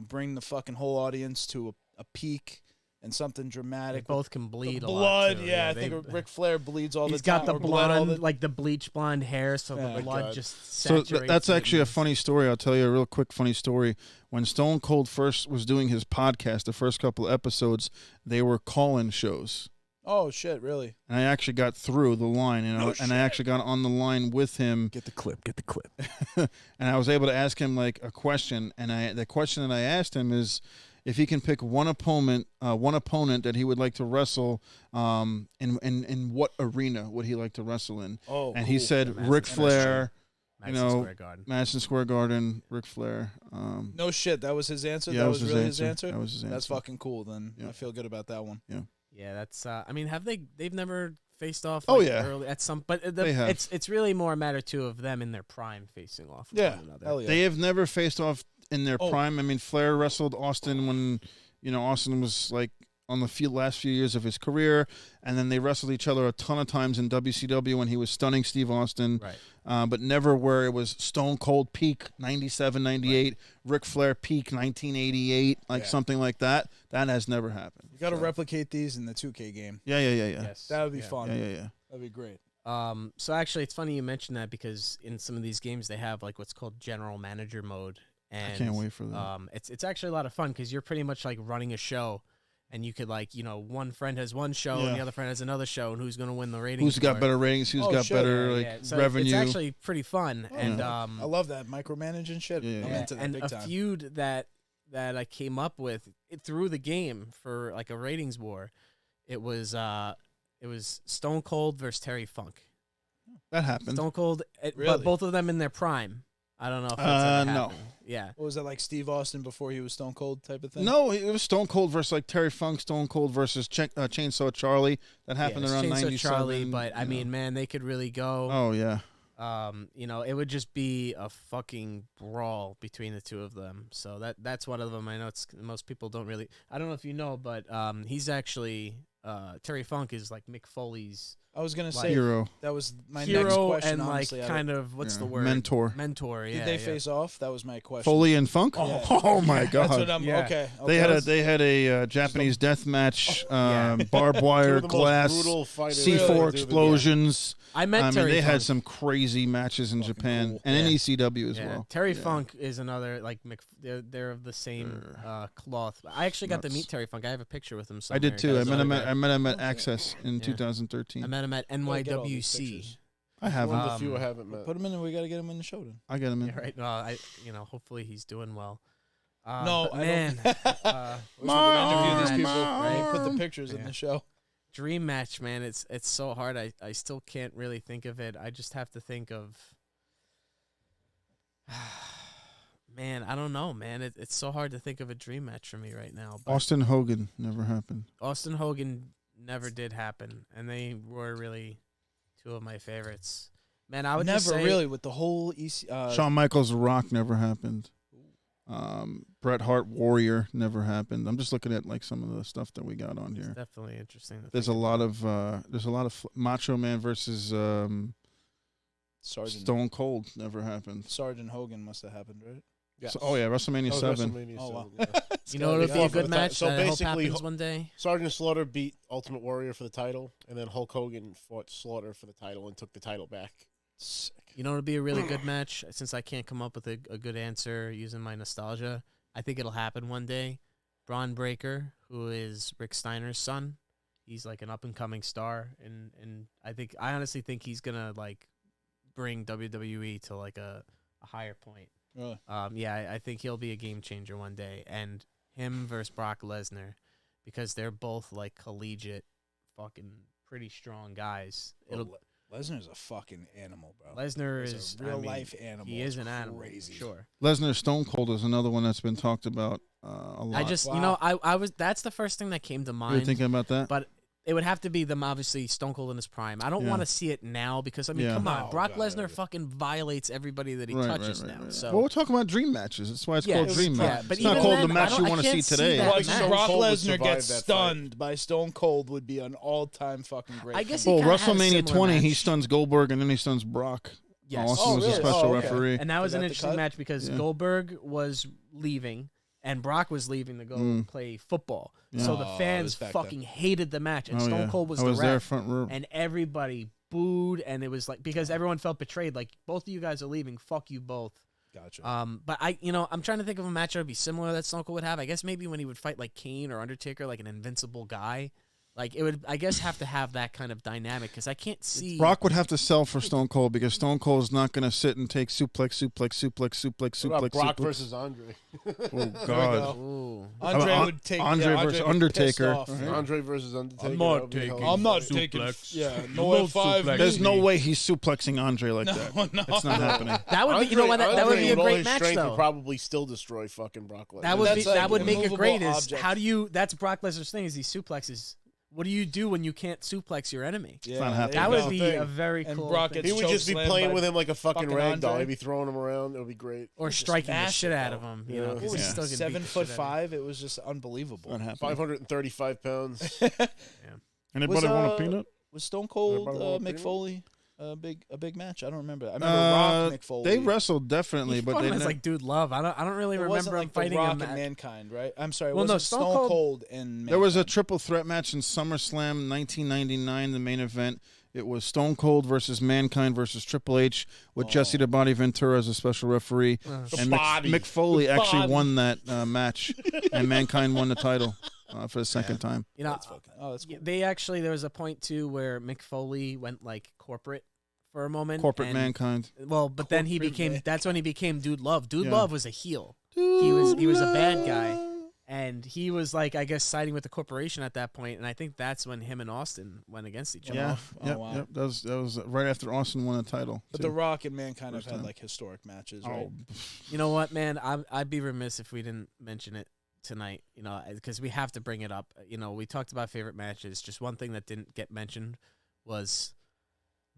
bring the fucking whole audience to a peak and something They dramatic. both can bleed a Blood, lot. Too. yeah. I they- think Ric Flair bleeds all the He's time. got the or bled all blonde, the- like the bleach blonde hair, so Yeah. the blood God. just So saturates. that's it actually a and- funny story. I'll tell you a real quick funny story. When Stone Cold first was doing his podcast, the first couple of episodes, they were call-in shows. Oh shit! Really? And I actually got through the line, and I actually got on the line with him, Get the clip. and I was able to ask him like a question. And the question that I asked him is if he can pick one opponent that he would like to wrestle, in what arena would he like to wrestle in? Oh, And he cool. said Madison Ric Square Flair, Madison know, Square Garden. Madison Square Garden, Ric Flair. No shit, that was his answer. Yeah, that that was was his really answer. his answer. That was his That's answer. fucking cool. Then Yeah. I feel good about that one. Yeah, that's. I mean, they've never faced off. Oh, like, yeah. early at some, but They have. it's really more a matter too of them in their prime facing off. With Yeah, one another. hell yeah. They have never faced off in their Oh. prime. I mean, Flair wrestled Austin when, Austin was like on the last few years of his career, and then they wrestled each other a ton of times in WCW when he was stunning Steve Austin, Right. but never where it was Stone Cold peak 97, 98, Ric Flair peak 1988, something like that. That has never happened. You got to replicate these in the 2K game. Yeah. Yes. That would be fun. Yeah. That'd be great. So actually, it's funny you mentioned that because in some of these games they have like what's called general manager mode, and I can't wait for that. It's actually a lot of fun because you're pretty much like running a show, and you could like one friend has one show and the other friend has another show, and who's going to win the ratings? Who's got better ratings? Who's got better So revenue? It's actually pretty fun, and I love that micromanaging shit. Yeah. I'm into that and big a time. feud that I came up with through the game for like a ratings war. It was Stone Cold versus Terry Funk. That happened. Stone Cold, Really? but both of them in their prime. I don't know if that's ever no. happened. Yeah. What was that, like Steve Austin before he was Stone Cold type of thing? No, it was Stone Cold versus like Terry Funk, Stone Cold versus Chainsaw Charlie. That happened Yeah, around Chainsaw 97. Charlie, but I mean, man, they could really go. Oh, yeah. It would just be a fucking brawl between the two of them. So that's one of them. I know most people don't really. I don't know if you know, but he's actually Terry Funk is like Mick Foley's I was gonna Like, say Hero. that was my next hero question. and like honestly. kind of what's the Yeah, word? mentor. Mentor. Yeah. Did they yeah. face off? That was my question. Foley and Funk? Yeah. Oh, my God. That's what I'm. Yeah. Okay. They had a Japanese death match, barbed Two wire, of the most glass, brutal fighters C4 ever do the- explosions. I met I mean, Terry they Funk. had some crazy matches in Japan cool. and in Yeah. ECW as Yeah. well. Terry Yeah. Funk is another like they're of the same cloth. I actually got to Nuts. meet Terry Funk. I have a picture with him. I Somewhere. did too. Got I his met him autograph. at Access in Yeah. 2013. I met him at Gotta get all these NYWC. pictures. I have One him. of the few I haven't met. Put him in, and we got to get him in the show then. I got him in. Yeah, right. No, hopefully he's doing well. No, but I man, don't. uh, We should My interview these arm, people. my Right? Put the arm. pictures in Yeah. the show. dream match, man. It's so hard. I still can't really think of it. I just have to think of. Man, I don't know, man. It's so hard to think of a dream match for me right now. But Austin Hogan never happened. Austin Hogan never did happen, and they were really two of my favorites. Man, I would Never just say, really with the whole EC. Shawn Michaels Rock never happened. Bret Hart Warrior never happened. I'm just looking at like some of the stuff that we got on It's here. definitely interesting. to There's a think lot about. of Macho Man versus Sergeant Stone Cold never happened. Sergeant Hogan must have happened, right? Yes. So, oh yeah, WrestleMania That was 7. WrestleMania Oh, wow. 7, yeah. You know, it'll be Yeah, a for the good ti- match. so that I hope basically, happens one day. Sergeant Slaughter beat Ultimate Warrior for the title, and then Hulk Hogan fought Slaughter for the title and took the title back. Sick. You know, it'll be a really good match. Since I can't come up with a good answer using my nostalgia, I think it'll happen one day. Braun Breaker, who is Rick Steiner's son, he's like an up and coming star, and I honestly think he's gonna like bring WWE to like a higher point. Really? I think he'll be a game changer one day, and him versus Brock Lesnar, because they're both like collegiate, fucking pretty strong guys. Lesnar's a fucking animal, bro. Lesnar He's is a real I mean, life animal. He is It's an animal, crazy. sure. Lesnar Stone Cold is another one that's been talked about a lot. I just, Wow. I was. That's the first thing that came to you were mind. thinking about that? But it would have to be them, obviously, Stone Cold in his prime. I don't Yeah. want to see it now because, I mean, Yeah. come on. No, Brock God, Lesnar fucking violates everybody that he Right, touches right, right, now. right. So well, we're talking about dream matches. That's why it's Yeah, called it's dream fine. match. But It's not even called then, the match I you want to see can't see today. that Like match. Brock Cold would Lesnar survive gets that fight. stunned by Stone Cold would be an all-time fucking great. I guess thing. he Well, kinda had a WrestleMania similar 20, he match. stuns Goldberg and then he stuns Brock. Yes. Austin Oh, was really? a special Oh, okay. referee. And that was Is an that the interesting cut? match because Yeah. Goldberg was leaving and Brock was leaving to go play football. Yeah. So the Oh, fans this back fucking hated the match, and Oh, Stone yeah. Cold was I the was ref. there front row. And everybody booed, and it was like because everyone felt betrayed. Like both of you guys are leaving. Fuck you both. Gotcha. But I'm trying to think of a match that would be similar that Stone Cold would have. I guess maybe when he would fight like Kane or Undertaker, like an invincible guy. Like it would, I guess, have to have that kind of dynamic because I can't see. Brock would have to sell for Stone Cold because Stone Cold is not going to sit and take suplex. What about Brock suplex. versus Andre? Oh, God. Ooh. Andre would take Andre yeah, versus would be pissed Undertaker. off. Right. Andre versus Undertaker. I'm not that would be taking- hell I'm not of a taking. Suplex. Yeah, No no F5. suplex. There's no way he's suplexing Andre like that. No, It's not happening. That would be, you know what? That would be a with all great his match strength, though. would probably still destroy fucking Brock Lesnar. That would That's be like that would a make it movable great. Is object. how do you? That's Brock Lesnar's thing. Is he suplexes. what do you do when you can't suplex your enemy? Yeah, not happening. That That's would the be thing. a very And cool Brock thing. gets He would just be chokeslammed playing by with him like a fucking fucking rag doll. Andre. He'd be throwing him around. It would be great. or Just striking the smash shit it, out of though. him. Yeah. You know, What 'cause What he's was still he, gonna beat the shit out of him. 7'5"? It was just unbelievable. Not happening. 535 pounds. Anybody want a peanut? Was Stone Cold Everybody want a Mick peanut? Foley a big match? I don't remember. I remember Rock Mick Foley. They wrestled definitely, He but fought they him as never, like Dude Love. I don't really It remember wasn't him like fighting the Rock him. and Mankind, right? I'm sorry. It Well, no, wasn't Stone Stone Cold- Cold and Mankind. there was a triple threat match in SummerSlam 1999, the main event. It was Stone Cold versus Mankind versus Triple H with Jesse the Body Ventura as a special referee. And Mick Foley actually won that match, and Mankind won the title for the second time. You know, That's cool. there was a point too where Mick Foley went like corporate for a moment. Corporate and- Mankind. Well, but then he Corporate became. Mankind. That's when he became Dude Love. Dude Yeah. Love was a heel. He was a bad guy, and he was like, I guess, siding with the corporation at that point. And I think that's when him and Austin went against each other. Yeah, Oh, yep, wow. yep. That was right after Austin won the title. But too. The Rock and Mankind have First had time. like historic matches, right? Oh, You know what, man? I'd be remiss if we didn't mention it tonight. You know, because we have to bring it up. You know, we talked about favorite matches. Just one thing that didn't get mentioned was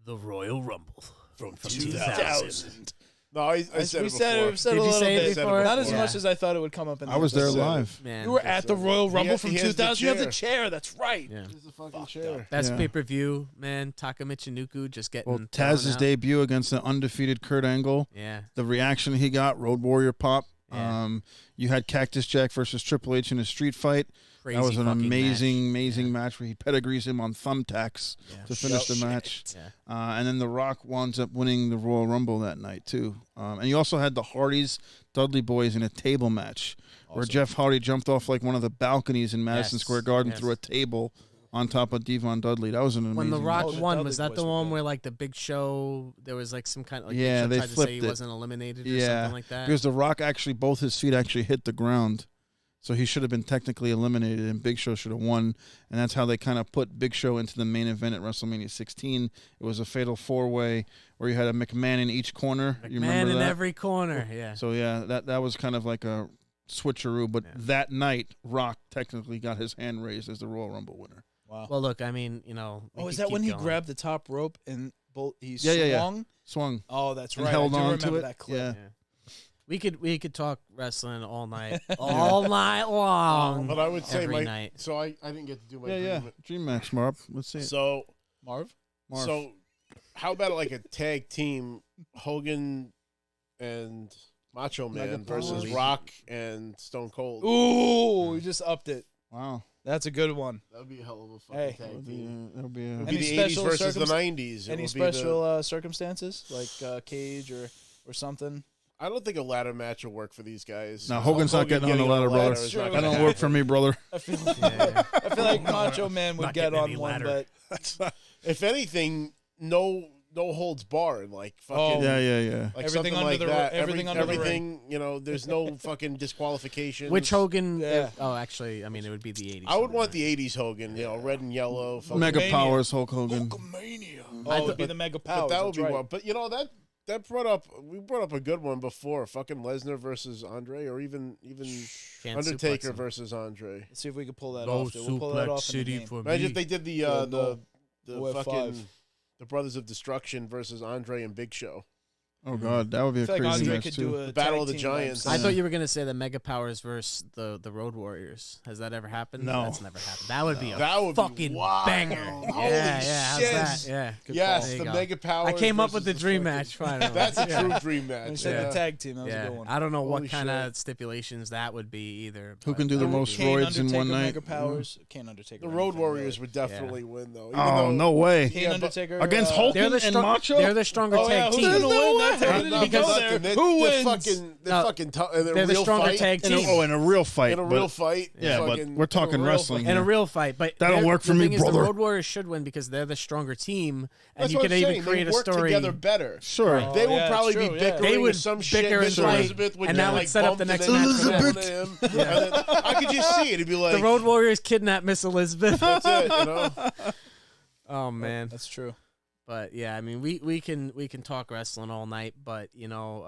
the Royal Rumble from 2000. No, I said we it said before. it, said Did a you little say it bit. before? Not as Yeah. much as I thought it would come up in the I was there episode. live. Man, You were at the Royal Rumble from he has the 2000. You have the chair. chair. That's right. yeah. He's a fucking chair. Best Yeah. pay-per-view, man. Taka Michinoku just getting Well, thrown Taz's out. debut against the undefeated Kurt Angle. Yeah. The reaction he got, Road Warrior pop. Yeah. You had Cactus Jack versus Triple H in a street fight. Crazy That was an fucking amazing match. match where he pedigrees him on thumbtacks Yeah. to finish Yep. the match. Yeah. And then The Rock winds up winning the Royal Rumble that night, too. And you also had the Hardys, Dudley Boys in a table match where Awesome. Jeff Hardy jumped off like one of the balconies in Madison Yes, Square Garden yes. through a table on top of Devon Dudley. That was an amazing When The Rock Oh, the won, Dudley was that boys the were one good. where like the Big Show, there was like some kind of like Yeah, Big Show they tried to say flipped he it. wasn't eliminated or Yeah, something like that? because The Rock actually, both his feet actually hit the ground. So he should have been technically eliminated, and Big Show should have won. And that's how they kind of put Big Show into the main event at WrestleMania 16. It was a fatal four-way where you had a McMahon in each corner. You Man remember in that? every corner. Yeah. So, yeah, that was kind of like a switcheroo. But Yeah. that night, Rock technically got his hand raised as the Royal Rumble winner. Wow. Well, look, I mean, you know. we Oh, is could that when keep he going. grabbed the top rope and he Yeah. swung? Swung. Oh, that's And right. held I do on to remember it. that clip. Yeah. Yeah. We could talk wrestling all night, all night long. But I would say every my. night. So I didn't get to do my. Yeah. dream- Dream match, Marv. Let's see it. So Marv? Marv. so, how about like a tag team, Hogan and Macho Man Mega versus Powers. Rock and Stone Cold? Ooh, we just upped it. Wow. That's a good one. That would be a hell of a fucking Hey. tag That'll team. be It would a, be Any the 80s special versus the circumst- 90s. It Any would be the- special circumstances like cage or something? I don't think a ladder match will work for these guys. No, Hogan's not getting on the ladder, brother. is not That gonna That don't happen. work for me, brother. I feel Yeah. I feel like Macho Man would Not get getting on any one, ladder. but If anything, no holds barred. Like fucking. Oh. Yeah. Like Everything something under like the that. everything under the ring. everything, you know, there's no fucking disqualification. Which Hogan? Yeah. Oh, actually, I mean, it would be the 80s. I would want the 80s Hogan, you know, red and yellow. fucking- Mega Mania. Powers, Hulk Hogan. Hulkamania. I Oh, it would be thought- the Mega But Powers. that would that's be right. one. But you know that we brought up a good one before. Fucking Lesnar versus Andre, or even Can't Undertaker suplex him. versus Andre. Let's see if we can pull that No off. We'll pull that suplex off in the city game. for Imagine me. if they did the no. the OF5. fucking the Brothers of Destruction versus Andre and Big Show. Oh God, that would be I a feel like crazy Andre match could too. do a The Battle tag of the team Giants. by I himself. thought you were gonna say the Mega Powers versus the Road Warriors. Has that ever happened? No. That's never happened. That would be a That would be fucking wild. banger. Holy Yeah, how's shit. that? Yeah. Yes, There you the go. Mega Powers. I came up with versus the dream fucking- match. Finally. That's a Yeah. true dream match. Instead Yeah. of the tag team, that was a Yeah, good one. I don't know Holy what kind shit. of stipulations that would be either. Who but can do the that would most be- Kane roids in Undertaker, one night? Mega Powers. Kane Undertaker. The Road anything, Warriors but- would definitely win, though. Even Oh though- no way! Kane Yeah, but- Undertaker Against Hulk. Hogan and Macho? They're the stronger Oh, yeah, tag who's team. gonna win? That's They're how did not he go nothing. there? They're- Who they're wins? fucking, No, in they're a the real stronger fight. tag In a, team. oh, in a real fight. In a but- real fight. Yeah, but fucking- we're talking in a real wrestling fight. In a here. real fight, but That'll they're- work for the me, thing is brother. The Road Warriors should win because they're the stronger team, and That's you what could I'm even saying. create They a work story. together better. Sure. Oh, They would yeah, probably true, be yeah. bickering They would or some shit. bicker and Mr. fight, Elizabeth would and get, that would like, set up the bumped next and then match for them. tackle him. And then I could just see it. It'd be like The Road Warriors kidnap Miss Elizabeth. That's it. You know. Oh man, That's true. but yeah, I mean, we can talk wrestling all night, but you know,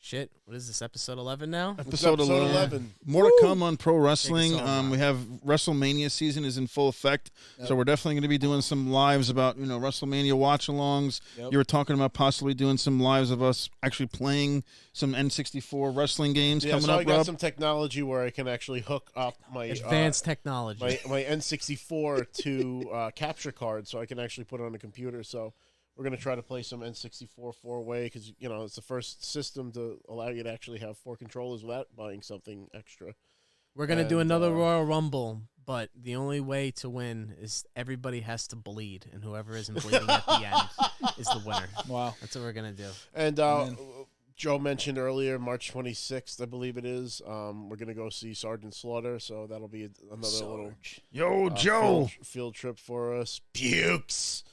Shit, what is this, episode 11 now? Episode 11. More to come on pro wrestling. We have WrestleMania season is in full effect, so we're definitely going to be doing some lives about WrestleMania watch-alongs. Yep. You were talking about possibly doing some lives of us actually playing some N64 wrestling games coming up. I got some technology where I can actually hook up my advanced technology, my N64 to capture card, so I can actually put it on the computer. So. We're going to try to play some N64 4-way because, it's the first system to allow you to actually have 4 controllers without buying something extra. We're going to do another Royal Rumble, but the only way to win is everybody has to bleed, and whoever isn't bleeding at the end is the winner. Wow. That's what we're going to do. And Joe mentioned earlier, March 26th, I believe it is, we're going to go see Sergeant Slaughter, so that'll be another little field trip for us. Pukes!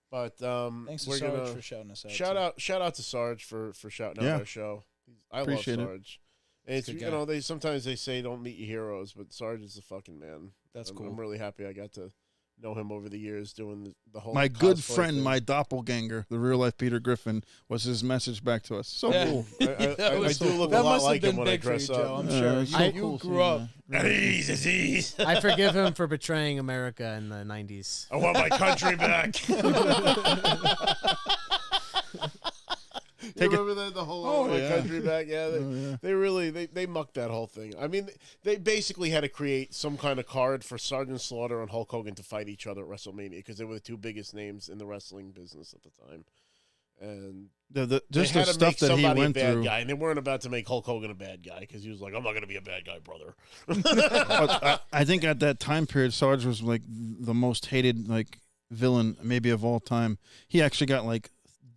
But thanks to Sarge for shouting us out. Shout out to Sarge for shouting out our show. I Appreciate love Sarge. And it's they sometimes they say don't meet your heroes, but Sarge is the fucking man. That's cool. I'm really happy I got to know him over the years doing the whole. My good friend, my doppelganger, the real life Peter Griffin, was his message back to us. So cool. I do look a lot like him when I dress up. I'm sure. You grew up. I forgive him for betraying America in the 90s. I want my country back. Remember that the whole country back? Yeah, they really they mucked that whole thing. I mean, they basically had to create some kind of card for Sergeant Slaughter and Hulk Hogan to fight each other at WrestleMania because they were the 2 biggest names in the wrestling business at the time. And just the stuff that he went through. Guy, and they weren't about to make Hulk Hogan a bad guy because he was like, "I'm not going to be a bad guy, brother." I think at that time period, Sarge was like the most hated villain maybe of all time. He actually got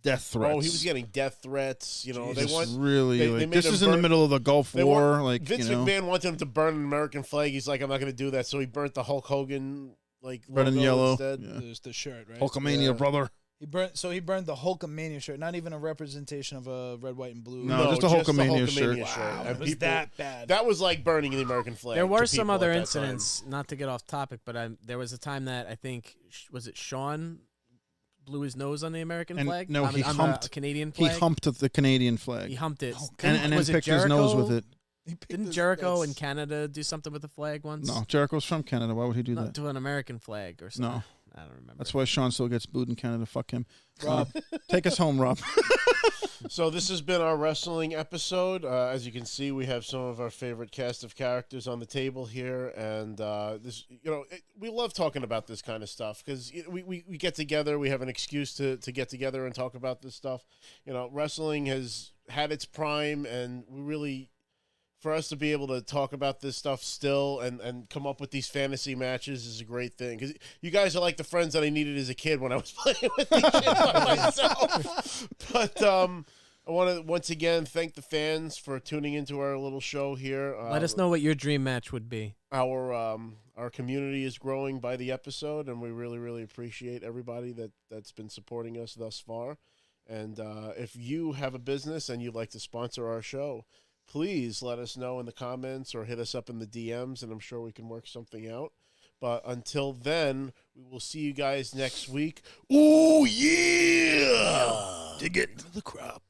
death threats. Oh, he was getting death threats. They want really. This is in the middle of the Gulf War. Vince McMahon wanted him to burn an American flag. He's like, I'm not going to do that. So he burnt the Hulk Hogan red and yellow. Instead. Yeah. The shirt, right? Hulkamania, brother. He burned the Hulkamania shirt, not even a representation of a red, white, and blue. No, just a Hulkamania shirt. Wow, and was that bad? That was like burning the American flag. There were some other incidents, not to get off topic, but there was a time that I think, was it Shawn blew his nose on the American flag? No, he humped the Canadian flag. He humped the Canadian flag. He humped it, and then picked his nose with it. Didn't Jericho in Canada do something with the flag once? No, Jericho's from Canada. Why would he do that? To an American flag or something. No. I don't remember. That's why Sean still gets booed in Canada. Fuck him. Rob, take us home, Rob. So this has been our wrestling episode. As you can see, we have some of our favorite cast of characters on the table here, and we love talking about this kind of stuff because we get together. We have an excuse to get together and talk about this stuff. Wrestling has had its prime, and we really. For us to be able to talk about this stuff still and come up with these fantasy matches is a great thing. Because you guys are like the friends that I needed as a kid when I was playing with these shit by myself. But I want to once again thank the fans for tuning into our little show here. Let us know what your dream match would be. Our community is growing by the episode, and we really, really appreciate everybody that's been supporting us thus far. And if you have a business and you'd like to sponsor our show, please let us know in the comments or hit us up in the DMs, and I'm sure we can work something out. But until then, we will see you guys next week. Ooh, yeah! Dig it into the crop.